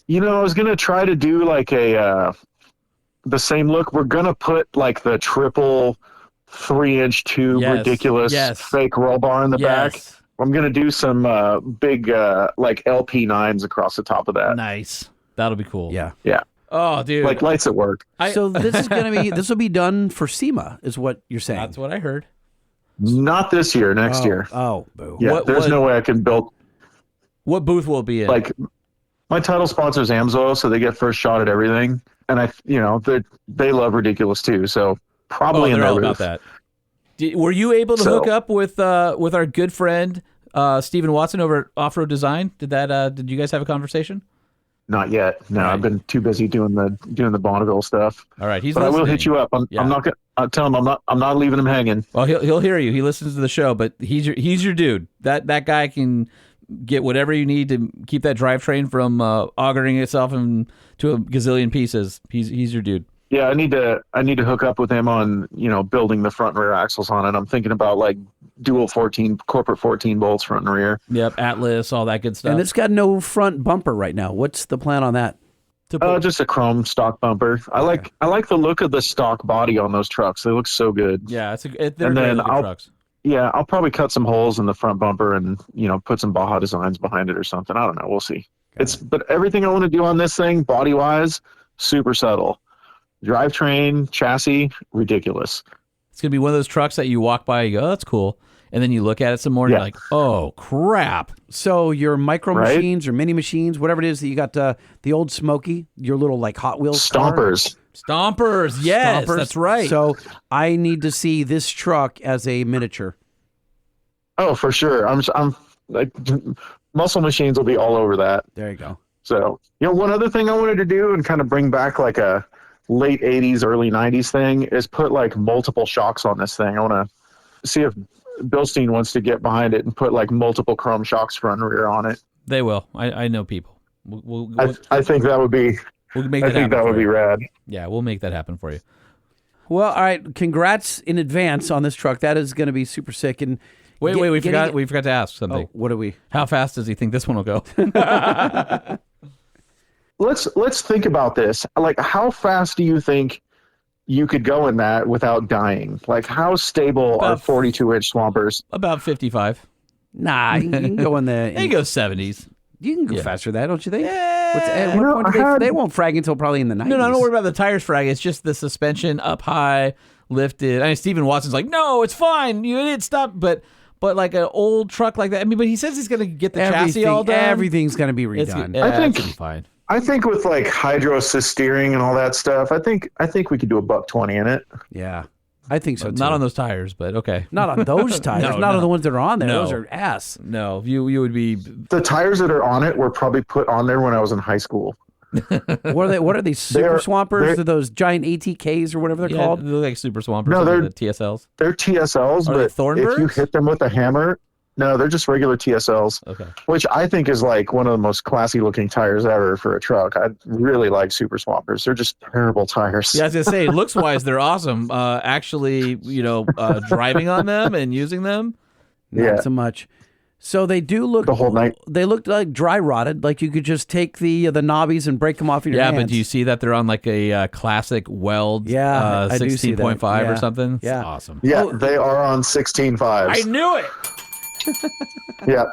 You know, I was going to try to do like the same look. We're going to put like the triple 3-inch tube ridiculous fake roll bar in the back. I'm going to do some big like LP9s across the top of that. Nice. That'll be cool. Yeah. Oh, dude. Like lights at work. So this will be done for SEMA is what you're saying. That's what I heard. Not this year, next year. Oh, boo. Yeah, there's no way I can build. What booth will it be in? Like my title sponsor is Amsoil, so they get first shot at everything. And they love ridiculous too. So probably in they're their all booth. about that. Were you able to hook up with our good friend Stephen Watson over at Off Road Design? Did you guys have a conversation? Not yet. No, Right. I've been too busy doing the Bonneville stuff. All right, he's But I will listening. hit you up. I'm not gonna. I'll tell him I'm not leaving him hanging. Well, he'll hear you. He listens to the show, but he's your dude. That guy can get whatever you need to keep that drivetrain from augering itself into a gazillion pieces. He's your dude. Yeah, I need to hook up with him on building the front and rear axles on it. I'm thinking about like dual corporate 14 bolts front and rear. Yep, Atlas, all that good stuff. And it's got no front bumper right now. What's the plan on that? Just a chrome stock bumper. I like the look of the stock body on those trucks. They look so good. Yeah, they're And great then looking trucks. Yeah, I'll probably cut some holes in the front bumper and put some Baja designs behind it or something. I don't know. We'll see. But everything I want to do on this thing, body wise, super subtle. Drivetrain, chassis, ridiculous. It's gonna be one of those trucks that you walk by, you go, "Oh, that's cool," and then you look at it some more, and Yeah. you're like, "Oh crap!" So your micro Right? machines or mini machines, whatever it is that you got, the old Smokey, your little like Hot Wheels car. Stompers. Stompers, yes, Stompers. that's right. So I need to see this truck as a miniature. Oh, for sure. I'm like muscle machines will be all over that. There you go. So, one other thing I wanted to do and kind of bring back like a late 80s, early 90s thing is put like multiple shocks on this thing. I want to see if Bilstein wants to get behind it and put like multiple chrome shocks front and rear on it. They will. I know people. I think that would be, We'll make I that think happen that for would be you. rad. Yeah, we'll make that happen for you. Well, all right. Congrats in advance on this truck. That is going to be super sick. And Wait, we forgot to ask something. Oh, what are we? How fast does he think this one will go? Let's think about this. Like, how fast do you think you could go in that without dying? Like, how stable are About 42-inch Swampers? About 55. Nah, you can go in the. He goes 70s. You can go Yeah. faster than that, don't you think? Yeah. At what point do they won't frag until probably in the 90s. No, don't worry about the tires frag. It's just the suspension up high, lifted. I mean, Stephen Watson's like, no, it's fine. You idiot, stop. But like an old truck like that. I mean, but he says he's going to get the chassis all done. Everything's going to be It's, redone. yeah, I think- it's gonna be fine. I think with like hydro assist steering and all that stuff, I think we could do a $120 in it. Yeah, I think so too. Not on those tires, but okay. Not on those tires. No, not no. on the ones that are on there. No. Those are ass. No, you would be. The tires that are on it were probably put on there when I was in high school. What are they? What are these super They're- swampers? they're- Are those giant ATKs or whatever they're Yeah, called? they look like super swampers. No, No, they're- the TSLs. They're TSLs, Are they but if Thornbirds? you hit them with a hammer, no, they're just regular TSLs. Okay. Which I think is like one of the most classy looking tires ever for a truck. I really like super swampers. They're just terrible tires. Yeah, I was gonna say, looks wise, they're awesome. Actually, driving on them and using them. Not Yeah. so much. So they do look The whole night. They look like dry rotted. Like you could just take the knobbies and break them off in your Yeah, hands. but do you see that they're on like a classic weld? Yeah, I do see that. 16.5 Yeah. or something. It's Yeah. awesome. Yeah, they are on 16.5s. I knew it. Yeah.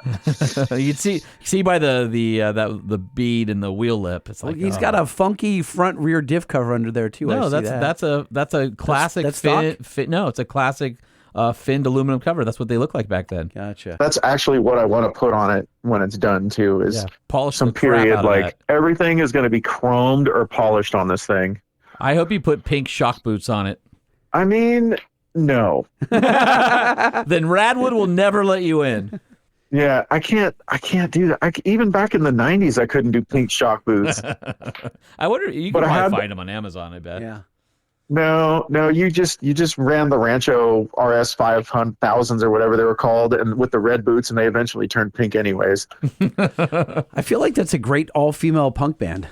You can see by the bead and the wheel lip. It's like He's got a funky front rear diff cover under there too. I no. see That's a classic that's fin. No, it's a classic finned aluminum cover. That's what they look like back then. Gotcha. That's actually what I want to put on it when it's done too, is Polish some the crap period out of like that. everything is going to be chromed or polished on this thing. I hope you put pink shock boots on it. I mean, no. Then Radwood will never let you in. Yeah, I can't do that. Even back in the 90s, I couldn't do pink shock boots. I wonder you But can I probably had- find them on Amazon. I bet. Yeah. No, you just ran the Rancho RS 5000s or whatever they were called, and with the red boots, and they eventually turned pink anyways. I feel like that's a great all female punk band.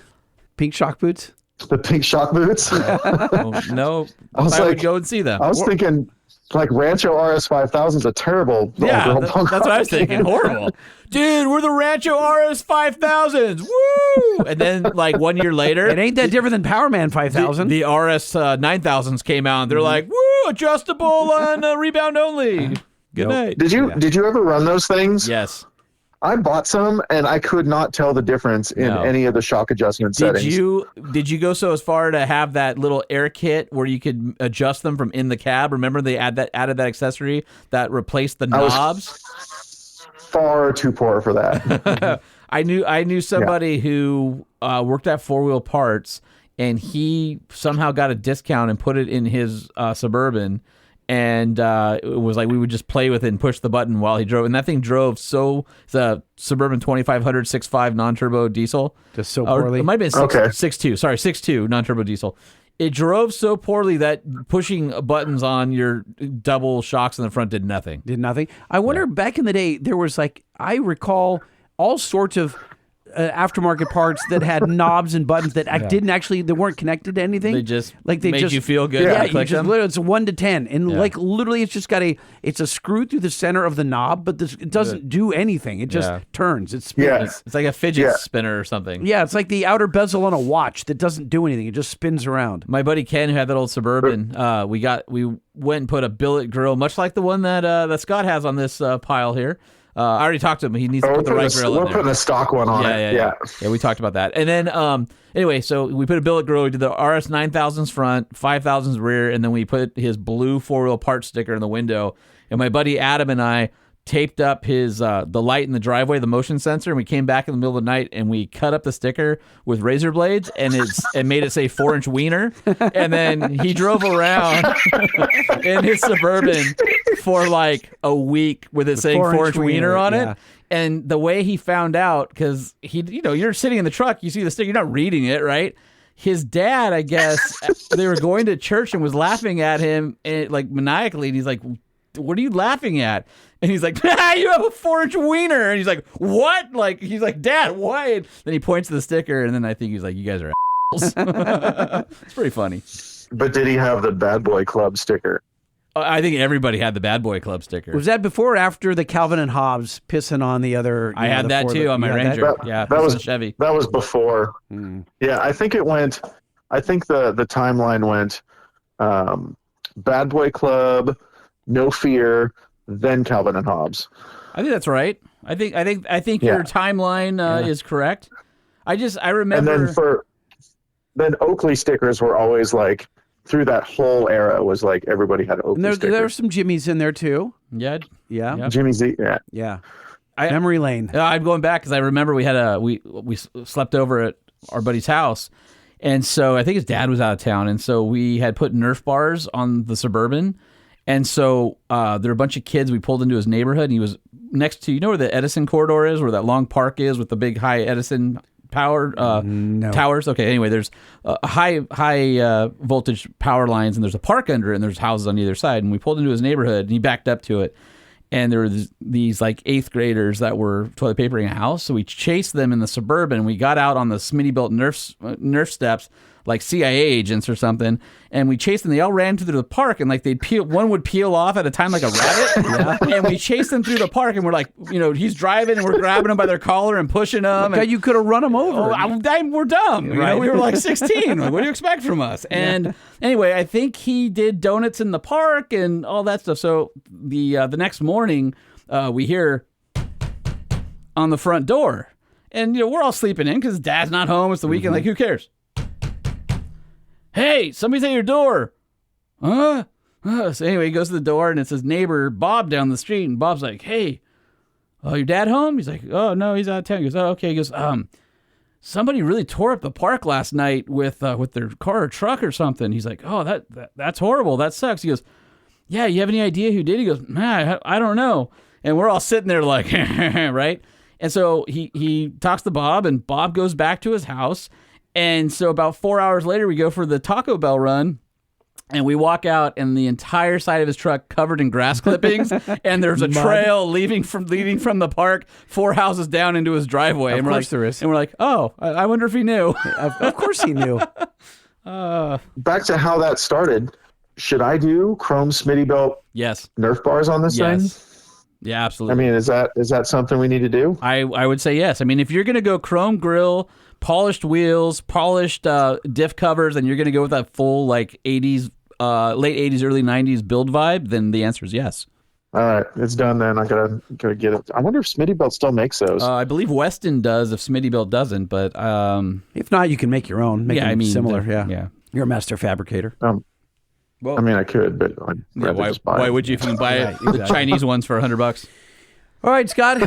Pink shock boots. The pink shock boots. Oh, no, I was would like- go and see them. I was thinking, like Rancho RS 5000's a terrible Yeah, all-girl punk that's what I was rock thinking. band. Horrible. Dude, we're the Rancho RS 5000s. Woo! And then, like, 1 year later, It ain't that different than Power Man 5000. the RS 9000s came out, and they're like, woo, adjustable and rebound only. Good night. Did you ever run those things? Yes. I bought some, and I could not tell the difference in No. any of the shock adjustment Did settings. you go so as far to have that little air kit where you could adjust them from in the cab? Remember they added that accessory that replaced the I was knobs? far too poor for that. I knew somebody who worked at 4-Wheel Parts, and he somehow got a discount and put it in his Suburban, And it was like we would just play with it and push the button while he drove. And that thing drove it's a Suburban 2500 6.5 non-turbo diesel. Just so Or poorly. it might have been Okay. 6.2. Sorry, 6.2 non-turbo diesel. It drove so poorly that pushing buttons on your double shocks in the front did nothing. Did nothing. I wonder, back in the day, there was like, I recall all sorts of aftermarket parts that had knobs and buttons that they weren't connected to anything. They just like they made just you feel good. Yeah, when you you clicked just them. literally, it's 1 to 10, and Yeah. like literally, it's just got it's a screw through the center of the knob, but it doesn't do anything. It just Yeah. turns. It spins. Yeah. It's like a fidget Yeah. spinner or something. Yeah, it's like the outer bezel on a watch that doesn't do anything. It just spins around. My buddy Ken, who had that old Suburban, we went and put a billet grill, much like the one that Scott has on this pile here. I already talked to him. He needs to We're put the right grill in we're there. putting a stock one on it. Yeah, we talked about that. And then, anyway, so we put a billet grill. We did the RS 9000s front, 5000s rear, and then we put his blue 4-wheel part sticker in the window. And my buddy Adam and I taped up his the light in the driveway, the motion sensor, and we came back in the middle of the night and we cut up the sticker with razor blades and made it say 4-inch wiener. And then he drove around in his Suburban for like a week with it saying 4-inch wiener on yeah. it. And the way he found out, because you're sitting in the truck, you see the sticker, you're not reading it, right? His dad, I guess, they were going to church and was laughing at him like maniacally. And he's like, "What are you laughing at?" And he's like, "You have a 4-inch wiener." And he's like, "What?" Like, he's like, "Dad, why?" Then he points to the sticker, and then I think he's like, "You guys are assholes." It's pretty funny. But did he have the Bad Boy Club sticker? I think everybody had the Bad Boy Club sticker. Was that before or after the Calvin and Hobbes pissing on the other? I had that too on my Ranger. That was a Chevy. That was before. Yeah, I think it went. I think the timeline went. Bad Boy Club, No Fear, then Calvin and Hobbes. I think that's right. I think your timeline is correct. I remember. And then Oakley stickers were always like through that whole era was like everybody had Oakley And stickers. there were some Jimmys in there too. Yeah. Yeah. Jimmy Z. Yeah. Yeah. Memory lane. I'm going back because I remember we had we slept over at our buddy's house, and so I think his dad was out of town, and so we had put Nerf bars on the Suburban, and so there were a bunch of kids. We pulled into his neighborhood, and he was next to where the Edison corridor is, where that long park is with the big high Edison power towers. Okay, anyway, there's high voltage power lines, and there's a park under it, and there's houses on either side. And we pulled into his neighborhood, and he backed up to it. And there were these like 8th graders that were toilet papering a house. So we chased them in the Suburban. We got out on the Smittybilt Nerf steps like CIA agents or something. And we chased them. They all ran through the park, and like one would peel off at a time like a rabbit. And we chased them through the park, and we're like, he's driving, and we're grabbing them by their collar and pushing them. Okay, you could have run them over. We're dumb. Right. We were like 16. Like, what do you expect from us? And anyway, I think he did donuts in the park and all that stuff. So the next morning, we hear on the front door, and we're all sleeping in because Dad's not home. It's the weekend. Like, who cares? Hey, somebody's at your door. Huh? So anyway, he goes to the door, and it's his neighbor, Bob, down the street. And Bob's like, "Hey, your dad home?" He's like, "Oh, no, he's out of town." He goes, "Oh, okay." He goes, somebody really tore up the park last night with their car or truck or something." He's like, "Oh, that's horrible. That sucks." He goes, "Yeah, you have any idea who did?" He goes, "Nah, I don't know." And we're all sitting there like, right? And so he talks to Bob, and Bob goes back to his house. And so about 4 hours later, we go for the Taco Bell run, and we walk out, and the entire side of his truck covered in grass clippings, and there's a trail leading from the park 4 houses down into his driveway. Of course there is. And we're like, "Oh, I wonder if he knew." Of course he knew. Back to how that started. Should I do chrome Smittybilt Yes. Nerf bars on this thing? Yeah, absolutely. I mean, is that something we need to do? I would say yes. I mean, if you're going to go chrome grill, polished wheels, polished diff covers, and you're going to go with that full like 80s, late 80s, early 90s build vibe, then the answer is yes. All right, it's done then. I gotta get it. I wonder if Smittybilt still makes those. I believe Weston does if Smittybilt doesn't, but If not, you can make your own. Make them similar. Yeah. You're a master fabricator. I mean, I could, but I'd rather just buy why it. would you if you can buy the Chinese ones for $100? All right, Scott.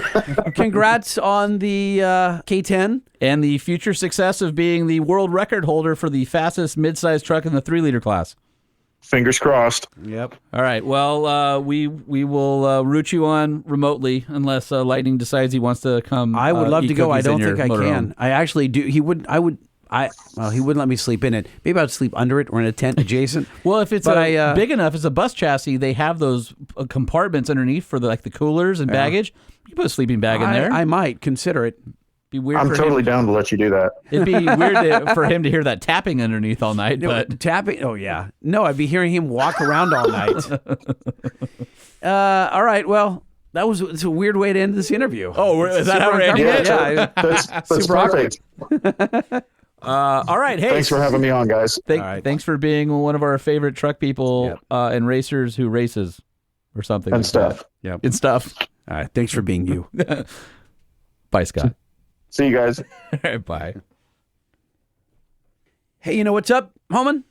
Congrats on the K10. And the future success of being the world record holder for the fastest mid-sized truck in the 3-liter class. Fingers crossed. Yep. All right. Well, we will root you on remotely unless Lightning decides he wants to come. I would love eat to go. I cookies in don't your think I motorhome. can. I actually do. He wouldn't. Well, he wouldn't let me sleep in it. Maybe I'd sleep under it or in a tent adjacent. Well, if it's But big enough, it's a bus chassis. They have those compartments underneath for the coolers and baggage. You put a sleeping bag in there. I might consider it. Be weird. I'm for totally him. down to let you do that. It'd be weird for him to hear that tapping underneath all night. But Tapping. Oh yeah. No, I'd be hearing him walk around all night. All right. Well, it's a weird way to end this interview. Oh, is that how we're ending it? Yeah. That's Super awkward. perfect. all right. Hey, Thanks for having me on, guys. All right. Thanks for being one of our favorite truck people Yep. and racers who races or something And like stuff. Yep. and stuff. All right. Thanks for being you. Bye, Scott. See you guys. All right, bye. Hey, you know what's up, Holman?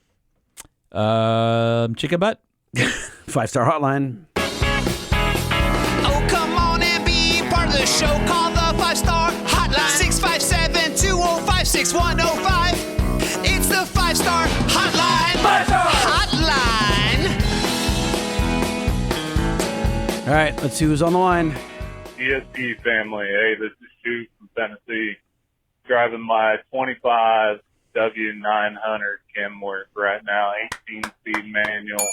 Chicken butt. 5-star hotline. Oh, come on and be part of the show. Call the 5-star hotline. 657-205-6105. It's the 5-star hotline. 5-star hotline. All right. Let's see who's on the line. ESP family. Hey, this is Stu from Tennessee. Driving my 25 W900 Kenworth right now, 18-speed manual.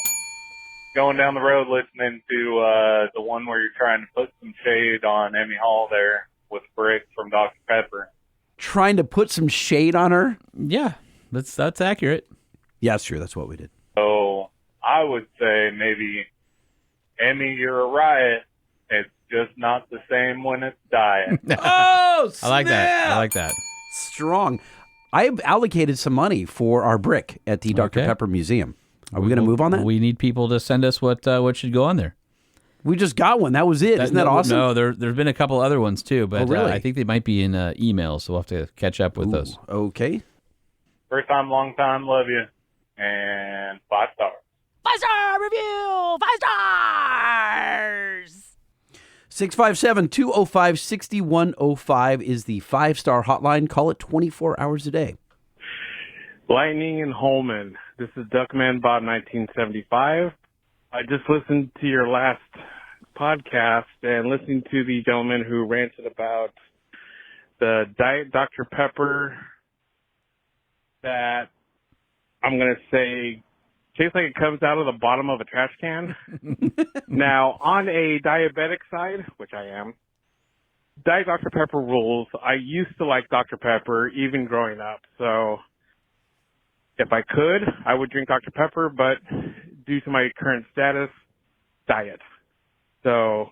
Going down the road listening to the one where you're trying to put some shade on Emmy Hall there with Brick from Dr. Pepper. Trying to put some shade on her. Yeah, that's accurate. Yeah, that's true. That's what we did. So I would say maybe, Emmy, you're a riot. It's just not the same when it's diet. Oh, I like that. snap! I like that. Strong. I've allocated some money for our brick at the Dr. Okay. Pepper Museum. Are we going to move on that? We need people to send us what should go on there. We just got one. That was it. Isn't that awesome? No, there's been a couple other ones too, but really? I think they might be in emails, so we'll have to catch up with those. Okay. First time, long time, love you. And 5 stars. 5-star review. 5 stars. 657-205-6105 is the 5-star hotline. Call it 24 hours a day. Lightning and Holman. This is Duckman Bob 1975. I just listened to your last podcast and listening to the gentleman who ranted about the Diet Dr. Pepper that I'm going to say tastes like it comes out of the bottom of a trash can. Now, on a diabetic side, which I am, Diet Dr. Pepper rules. I used to like Dr. Pepper even growing up, so if I could, I would drink Dr. Pepper, but due to my current status, diet. So,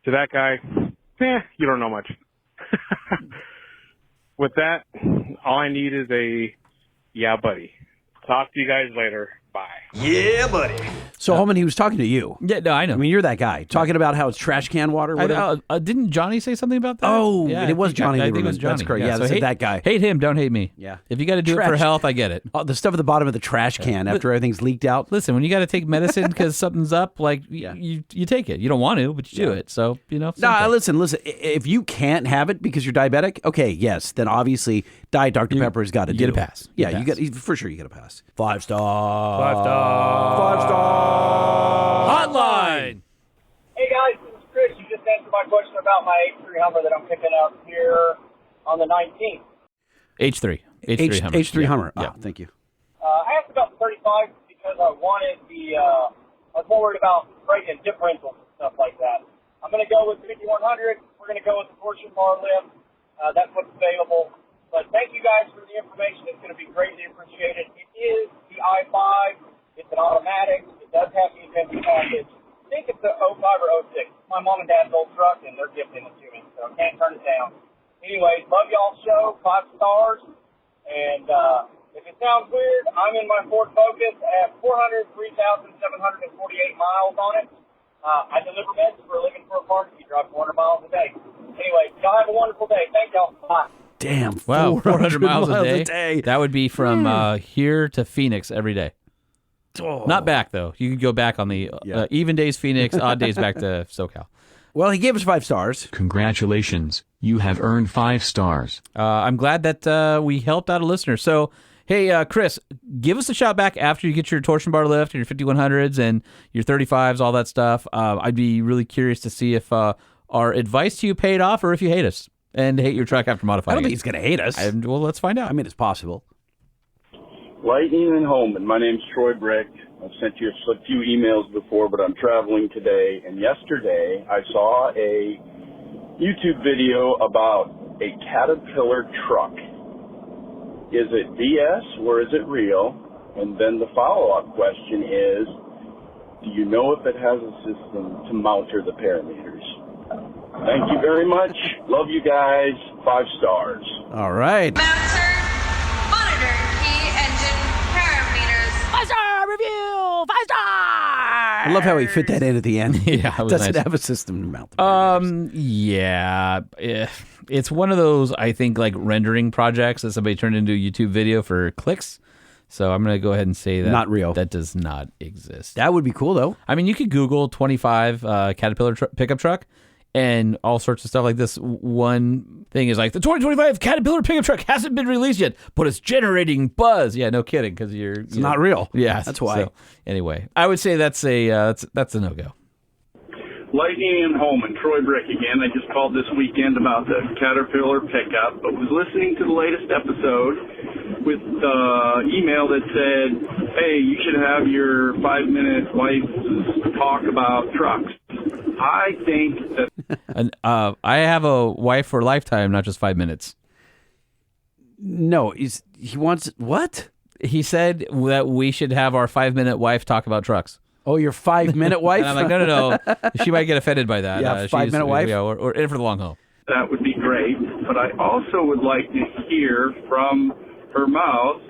to that guy, you don't know much. With that, all I need is a yeah, buddy. Talk to you guys later. Bye. Yeah, buddy. So, Holman, he was talking to you. Yeah, no, I know. I mean, you're that guy. Talking about how it's trash can water. Whatever. Didn't Johnny say something about that? Oh, yeah, it was Johnny I think it Lieberman. was Johnny. That's correct. Yeah, so that's that guy. Hate him, don't hate me. Yeah. If you got to do it for Trash. health, I get it. Oh, the stuff at the bottom of the trash can after everything's leaked out. Listen, when you got to take medicine because something's up, like you take it. You don't want to, but you do it. So No, something. listen. If you can't have it because you're diabetic, okay, yes, then obviously Diet Dr. Pepper has got to you do. get a pass. You Yeah, get a you got for sure. You get a pass. 5-star. 5-star hotline. Hey guys, this is Chris. You just answered my question about my H3 Hummer that I'm picking up here on the 19th. H3 Hummer. H3 Hummer. Yeah. Oh, thank you. I asked about the 35 because I wanted I was more worried about breaking differentials and stuff like that. I'm going to go with the 5100. We're going to go with the torsion bar lift. That's what's available. But thank you guys for the information. It's going to be greatly appreciated. It is the i5. It's an automatic. It does have the E110 package. I think it's the 05 or 06. It's my mom and dad's old truck, and they're gifting it to me, so I can't turn it down. Anyways, love y'all's show. 5 stars. And if it sounds weird, I'm in my Ford Focus. I have 403,748 miles on it. I deliver meds for a living for a pharmacy. Drive 400 miles a day. Anyway, y'all have a wonderful day. Thank y'all. Bye. Damn. Wow, 400 miles a day. day. That would be from here to Phoenix every day. Oh. Not back, though. You could go back on the even days Phoenix, odd days back to SoCal. Well, he gave us 5 stars. Congratulations. You have earned 5 stars. I'm glad that we helped out a listener. So, Hey, Chris, give us a shout back after you get your torsion bar lift and your 5100s and your 35s, all that stuff. I'd be really curious to see if our advice to you paid off or if you hate us and hate your truck after modifying I don't it. think he's going to hate us. Well, let's find out. I mean, it's possible. Lightning and Holman. My name's Troy Brick. I've sent you a few emails before, but I'm traveling today. And yesterday, I saw a YouTube video about a Caterpillar truck. Is it BS or is it real? And then the follow-up question is, do you know if it has a system to monitor the parameters? Thank you very much. Love you guys. 5 stars. All right. Monitor key engine parameters. 5-star review. 5 stars. I love how he fit that in at the end. Yeah, it was Doesn't nice. have a system to mount the parameters. Yeah. It's one of those, I think, like rendering projects that somebody turned into a YouTube video for clicks. So I'm going to go ahead and say that Not real. That does not exist. That would be cool, though. I mean, you could Google 25 Caterpillar pickup truck and all sorts of stuff like this. One thing is like, the 2025 Caterpillar pickup truck hasn't been released yet, but it's generating buzz. Yeah, no kidding, because It's not real. Yeah, That's why. So, anyway, I would say that's a no-go. Lightning and Holman, Troy Brick again. I just called this weekend about the Caterpillar pickup, but was listening to the latest episode with the email that said, hey, you should have your 5-minute wife talk about trucks. I think that... And, I have a wife for a lifetime, not just 5 minutes. No, he wants... What? He said that we should have our 5-minute wife talk about trucks. Oh, your 5-minute wife? And I'm like, no. She might get offended by that. Yeah, She's 5-minute wife? Yeah, or in for the long haul. That would be great, but I also would like to hear from her mouth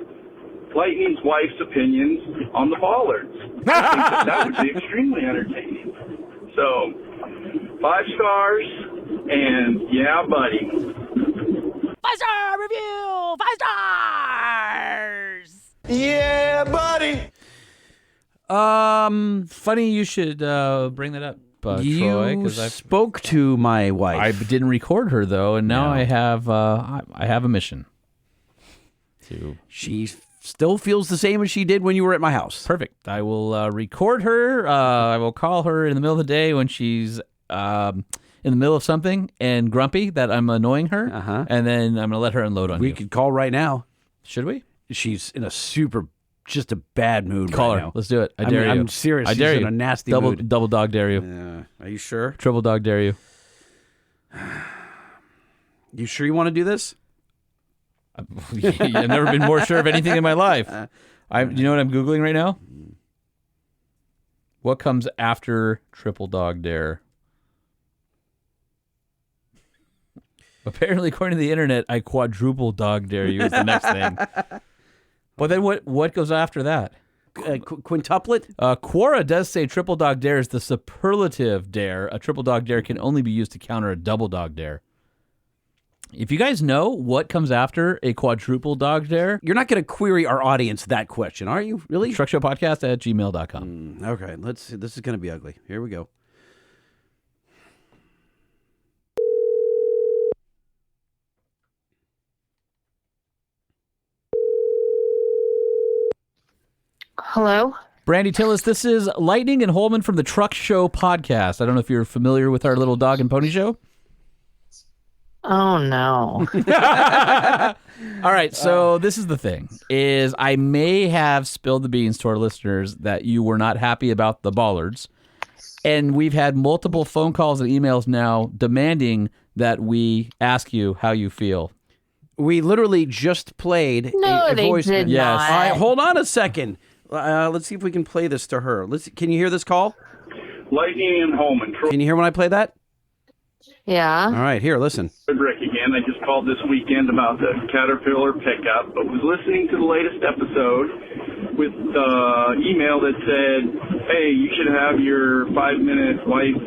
Lightning's wife's opinions on the bollards. I think that would be extremely entertaining. So, 5 stars, and yeah, buddy. 5-star review. 5 stars. Yeah, buddy. Funny you should bring that up, Troy. You 'Cause I spoke to my wife. I didn't record her though, and now I have a mission. She still feels the same as she did when you were at my house. Perfect. I will record her. I will call her in the middle of the day when she's in the middle of something and grumpy that I'm annoying her, and then I'm gonna let her unload on you. We could call right now. Should we? She's in a just a bad mood Call right her. now. Let's do it. I dare you. I'm serious. I dare She's you. in a nasty double, mood. Double dog dare you. Are you sure? Triple dog dare you. You sure you want to do this? I've never been more sure of anything in my life. You know what I'm Googling right now? What comes after triple dog dare? Apparently, according to the internet, I quadruple dog dare you is the next thing. But then what goes after that? Quintuplet? Quora does say triple dog dare is the superlative dare. A triple dog dare can only be used to counter a double dog dare. If you guys know what comes after a quadruple dog dare, you're not going to query our audience that question, are you? Really? truckshowpodcast@gmail.com. Okay, let's see. This is going to be ugly. Here we go. Hello? Brandy Tillis, this is Lightning and Holman from the Truck Show podcast. I don't know if you're familiar with our little dog and pony show. Oh, no. All right, so this is the thing, is I may have spilled the beans to our listeners that you were not happy about the bollards, and we've had multiple phone calls and emails now demanding that we ask you how you feel. We literally just played a they voice. did Yes. not. All right, hold on a second. Let's see if we can play this to her. Can you hear this call? Lightning and Holman, Troy Can you hear when I play that? Yeah. All right, here, listen. Brick again. I just called this weekend about the Caterpillar pickup, but was listening to the latest episode with the email that said, hey, you should have your 5-minute wife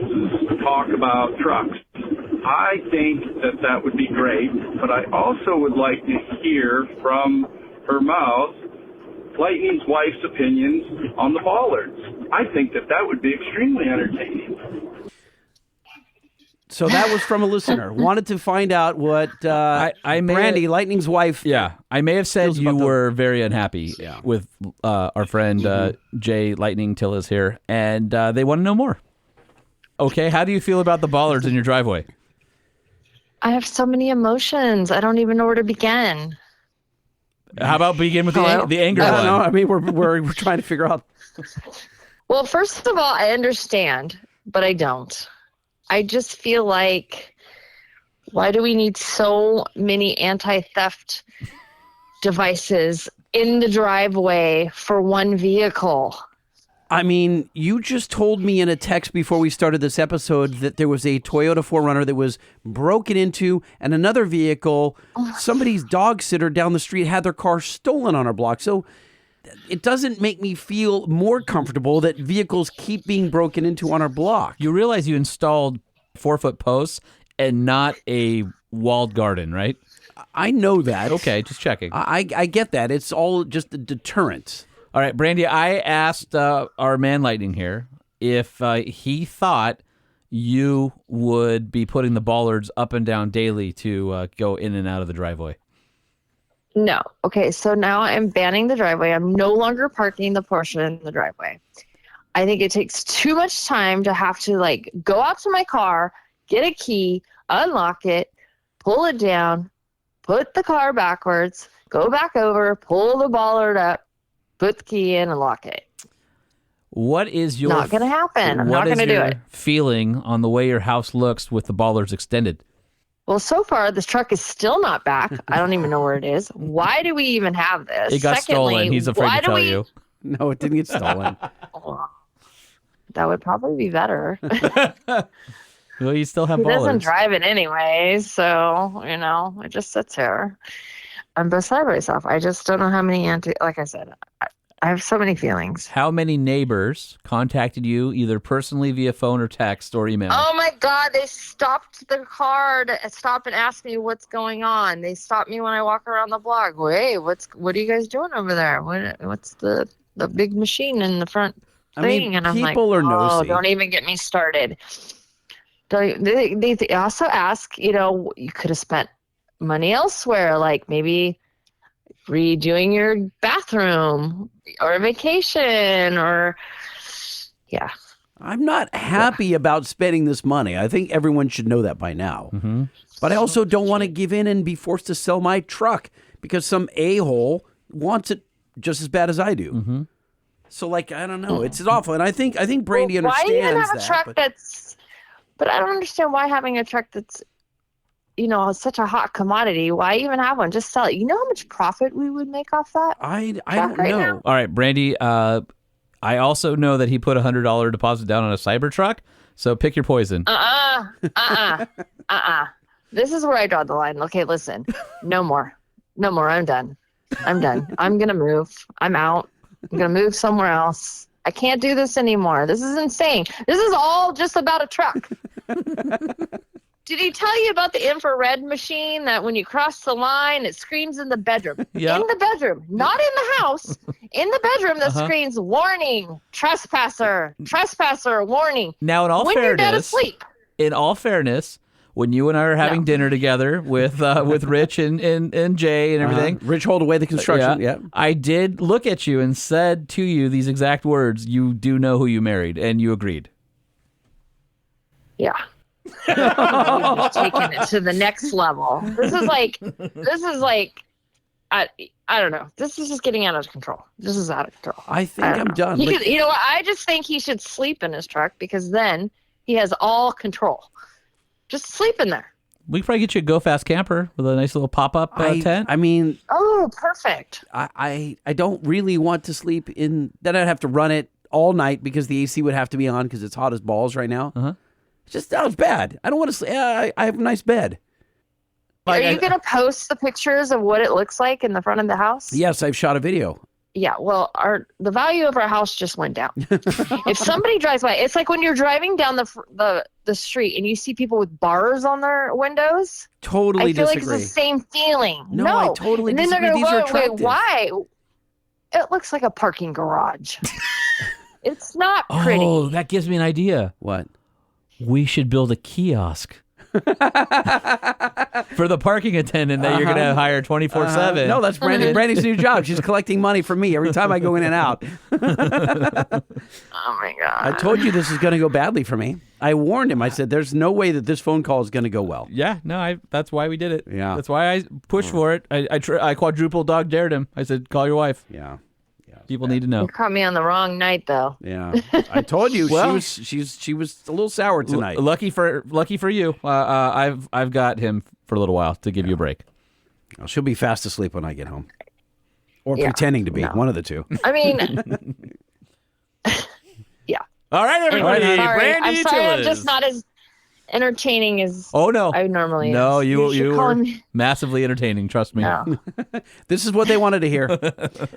talk about trucks. I think that would be great, but I also would like to hear from her mouth Lightning's wife's opinions on the bollards. I think that would be extremely entertaining. So that was from a listener. Wanted to find out what I may Brandy, Lightning's wife. Yeah, I may have said feels you about the- were very unhappy with our friend Jay Lightning Till is here, and they want to know more. Okay, how do you feel about the bollards in your driveway? I have so many emotions. I don't even know where to begin. How about begin with Hello? the anger I one? don't know. I mean, we're trying to figure out. Well, first of all, I understand, but I don't. I just feel like, why do we need so many anti-theft devices in the driveway for one vehicle? I mean, you just told me in a text before we started this episode that there was a Toyota 4Runner that was broken into, and another vehicle, somebody's dog sitter down the street had their car stolen on our block. So it doesn't make me feel more comfortable that vehicles keep being broken into on our block. You realize you installed 4-foot posts and not a walled garden, right? I know that. Okay, just checking. I get that. It's all just a deterrent. All right, Brandy, I asked our man Lightning here if he thought you would be putting the bollards up and down daily to go in and out of the driveway. No. Okay, so now I'm banning the driveway. I'm no longer parking the Porsche in the driveway. I think it takes too much time to have to like go out to my car, get a key, unlock it, pull it down, put the car backwards, go back over, pull the bollard up, put the key in, and lock it. What is your Not going to happen. I'm not going to do it. Feeling on the way your house looks with the bollards extended? Well, so far, this truck is still not back. I don't even know where it is. Why do we even have this? It got stolen. He's afraid why to do tell we... you. No, it didn't get stolen. Oh, that would probably be better. Well, you still have He bollards. doesn't drive it anyway, so, it just sits here. I'm beside myself. I just don't know how many like I said, I have so many feelings. How many neighbors contacted you either personally via phone or text or email? Oh my God, they stopped the car to stop and ask me what's going on. They stop me when I walk around the block. Hey, what are you guys doing over there? What's the big machine in the front thing? And I'm like, people are nosy. Don't even get me started. They also ask, you could have spent money elsewhere, like maybe redoing your bathroom or a vacation or I'm not happy about spending this money. I think everyone should know that by now. Mm-hmm. But I also don't want to give in and be forced to sell my truck because some a-hole wants it just as bad as I do. Mm-hmm. So, I don't know. It's awful. And I think Brandy Why understands even have a that. truck but I don't understand why having a truck that's such a hot commodity. Why even have one? Just sell it. You know how much profit we would make off that? I don't know. now? All right, Brandy, I also know that he put a $100 deposit down on a Cybertruck, so pick your poison. This is where I draw the line. Okay, listen. No more. I'm done. I'm going to move. I'm out. I'm going to move somewhere else. I can't do this anymore. This is insane. This is all just about a truck. Did he tell you about the infrared machine that when you cross the line, it screams in the bedroom? Yeah. In the bedroom, not in the house. In the bedroom, that screams, warning, trespasser, warning. Now, in all when you're dead fairness, asleep. When you and I are having dinner together with Rich and Jay and everything, Rich hold away the construction. Yeah. I did look at you and said to you these exact words. You do know who you married, and you agreed. Yeah. You've taken it to the next level. This is like, I don't know. This is just getting out of control. This is out of control. I think I'm done. You know what? I just think he should sleep in his truck because then he has all control. Just sleep in there. We could probably get you a Go Fast camper with a nice little pop-up tent. I mean, oh, perfect. I don't really want to sleep in. Then I'd have to run it all night because the AC would have to be on because it's hot as balls right now. It just sounds bad. I don't want to sleep. I have a nice bed. Are you going to post the pictures of what it looks like in the front of the house? Yes, I've shot a video. Yeah, well, the value of our house just went down. If somebody drives by, it's like when you're driving down the street and you see people with bars on their windows. Totally I feel disagree. like it's the same feeling. No, I totally and then disagree. They're These gonna are go, wait, attractive. why? It looks like a parking garage. It's not pretty. Oh, that gives me an idea. What? We should build a kiosk For the parking attendant that you're going to hire 24/7. No, that's Brandy's new job. She's collecting money from me every time I go in and out. Oh my God. I told you this is going to go badly for me. I warned him. I said, there's no way that this phone call is going to go well. Yeah, no, that's why we did it. Yeah. That's why I pushed for it. I quadruple dog dared him. I said, call your wife. Yeah. People need to know. You caught me on the wrong night, though. Yeah. I told you Well, she was a little sour tonight. Lucky for you. I've got him for a little while to give you a break. Well, she'll be fast asleep when I get home. Or Yeah, pretending to be. no. One of the two. I mean, yeah. All right, everybody. Anyway, sorry. Brandy I'm sorry, I'm Tillis. just not as entertaining as Oh no, I normally am. No, you should call were me. massively entertaining. Trust me. No. This is what they wanted to hear.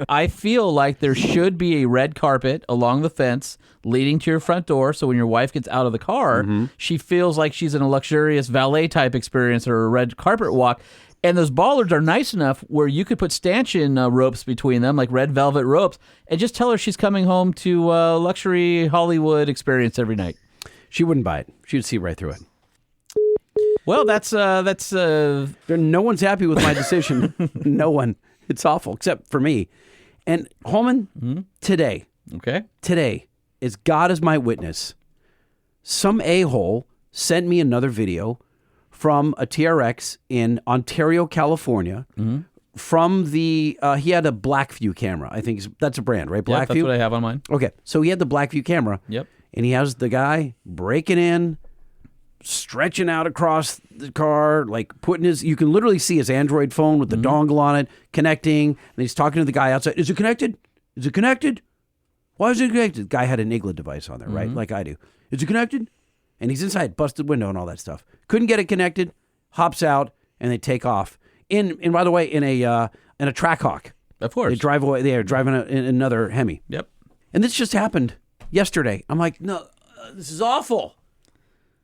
I feel like there should be a red carpet along the fence leading to your front door, so when your wife gets out of the car, she feels like she's in a luxurious valet type experience or a red carpet walk. And those bollards are nice enough where you could put stanchion ropes between them, like red velvet ropes, and just tell her she's coming home to luxury Hollywood experience every night. She wouldn't buy it. She would see right through it. Well, that's no one's happy with my decision. No one. It's awful, except for me. And Holman, today, as God is my witness, some a-hole sent me another video from a TRX in Ontario, California. From the he had a Blackview camera. I think that's a brand, right? Blackview. That's what I have on mine. Okay, so he had the Blackview camera. Yep. And he has the guy breaking in, stretching out across the car, like putting his, you can literally see his Android phone with the dongle on it, connecting. And he's talking to the guy outside. Is it connected? Is it connected? Why is it connected? The guy had an IGLA device on there, right? Like I do. Is it connected? And he's inside, busted window and all that stuff. Couldn't get it connected, hops out, and they take off. And by the way, in a Trackhawk. Of course. They drive away. They are driving in another Hemi. Yep. And this just happened yesterday. I'm like, no, this is awful.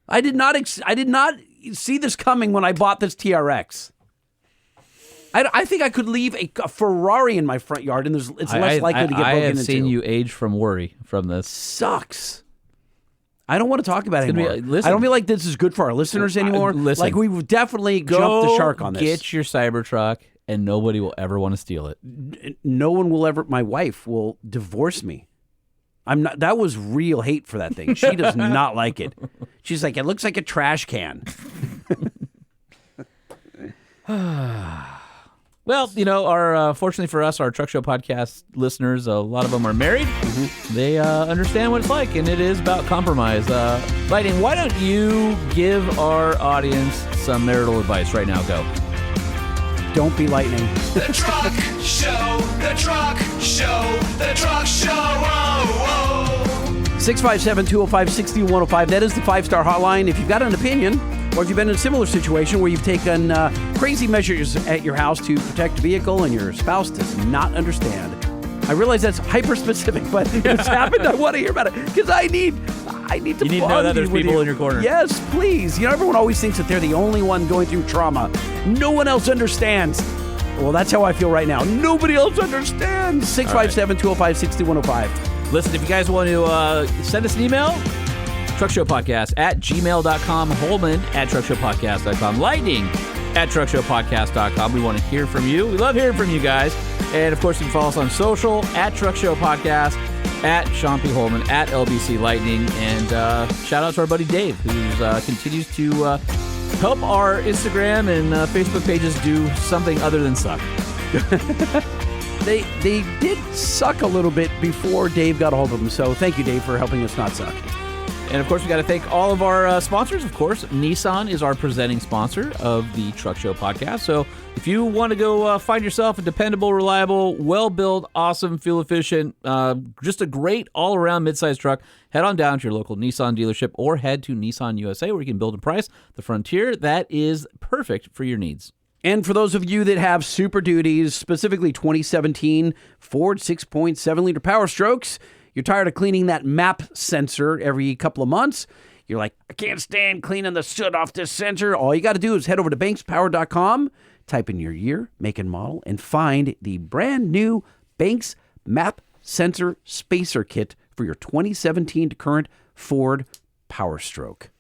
I did not see this coming when I bought this TRX. I think I could leave a Ferrari in my front yard, and it's less likely to get broken into. I have seen you age from worry from this. Sucks. I don't want to talk about it anymore. Listen, I don't feel like this is good for our listeners anymore. Like we've definitely jumped the shark on this. Get your Cybertruck, and nobody will ever want to steal it. No one will ever. My wife will divorce me. I'm not. That was real hate for that thing. She does not like it. She's like, it looks like a trash can. Well, our fortunately for us, our Truck Show podcast listeners, a lot of them are married. They understand what it's like, and it is about compromise. Lightning, why don't you give our audience some marital advice right now? Go. Don't be lightning. The Truck Show, the Truck Show, the Truck Show. Oh, oh. 657-205-6105. That is the 5-star hotline. If you've got an opinion, or if you've been in a similar situation where you've taken crazy measures at your house to protect a vehicle and your spouse does not understand. I realize that's hyper-specific, but if it's happened, I want to hear about it because I need to You need to know that there's people in your corner. Yes, please. Everyone always thinks that they're the only one going through trauma. No one else understands. Well, that's how I feel right now. Nobody else understands. 657-205-6105. Listen, if you guys want to send us an email, truckshowpodcast@gmail.com, Holman @truckshowpodcast.com, Lightning @truckshowpodcast.com. We want to hear from you. We love hearing from you guys. And, of course, you can follow us on social, @truckshowpodcast, @Sean P. Holman, @LBC Lightning. And shout out to our buddy Dave, who continues to help our Instagram and Facebook pages do something other than suck. They did suck a little bit before Dave got a hold of them. So thank you, Dave, for helping us not suck. And, of course, we got to thank all of our sponsors. Of course, Nissan is our presenting sponsor of the Truck Show podcast. So if you want to go find yourself a dependable, reliable, well-built, awesome, fuel-efficient, just a great all-around midsize truck, head on down to your local Nissan dealership or head to Nissan USA where you can build and price the Frontier that is perfect for your needs. And for those of you that have Super Duties, specifically 2017 Ford 6.7-liter Power Strokes, you're tired of cleaning that map sensor every couple of months. You're like, I can't stand cleaning the soot off this sensor. All you got to do is head over to bankspower.com, type in your year, make, and model, and find the brand new Banks Map Sensor Spacer Kit for your 2017 to current Ford Power Stroke.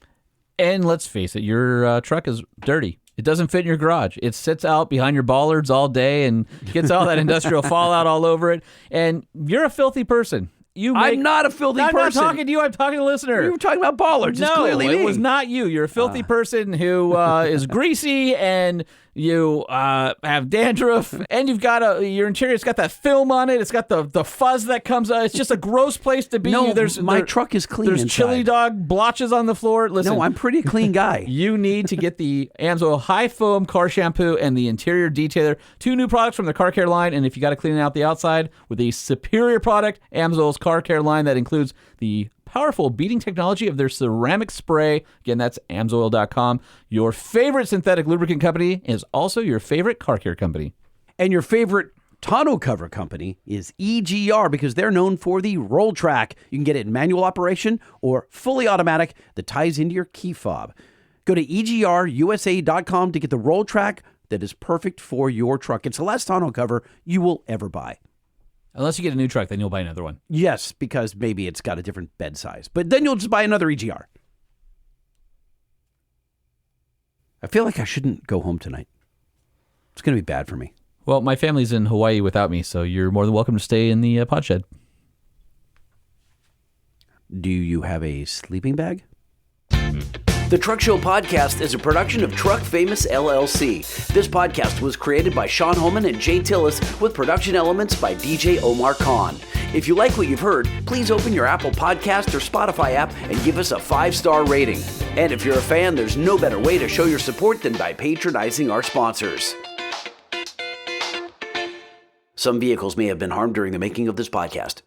And let's face it, your truck is dirty. It doesn't fit in your garage. It sits out behind your bollards all day and gets all that industrial fallout all over it. And you're a filthy person. I'm not a filthy person. I'm not talking to you. I'm talking to the listener. You were talking about bollards. It's clearly me. It was not you. You're a filthy person who is greasy and you have dandruff and you've got your interior's got that film on it. It's got the fuzz that comes out. It's just a gross place to be. No, my truck is clean. There's inside. chili dog blotches on the floor. Listen, no, I'm pretty clean guy. You need to get the AMSOIL High Foam Car Shampoo and the Interior Detailer. 2 new products from the car care line. And if you got to clean out the outside with a superior product, AMSOIL's car care line that includes the powerful beading technology of their ceramic spray. Again, that's AMSOIL.com. Your favorite synthetic lubricant company is also your favorite car care company. And your favorite tonneau cover company is EGR because they're known for the roll track. You can get it in manual operation or fully automatic that ties into your key fob. Go to EGRUSA.com to get the roll track that is perfect for your truck. It's the last tonneau cover you will ever buy. Unless you get a new truck, then you'll buy another one. Yes, because maybe it's got a different bed size. But then you'll just buy another EGR. I feel like I shouldn't go home tonight. It's going to be bad for me. Well, my family's in Hawaii without me, so you're more than welcome to stay in the pod shed. Do you have a sleeping bag? The Truck Show Podcast is a production of Truck Famous LLC. This podcast was created by Sean Holman and Jay Tillis with production elements by DJ Omar Khan. If you like what you've heard, please open your Apple Podcast or Spotify app and give us a 5-star rating. And if you're a fan, there's no better way to show your support than by patronizing our sponsors. Some vehicles may have been harmed during the making of this podcast.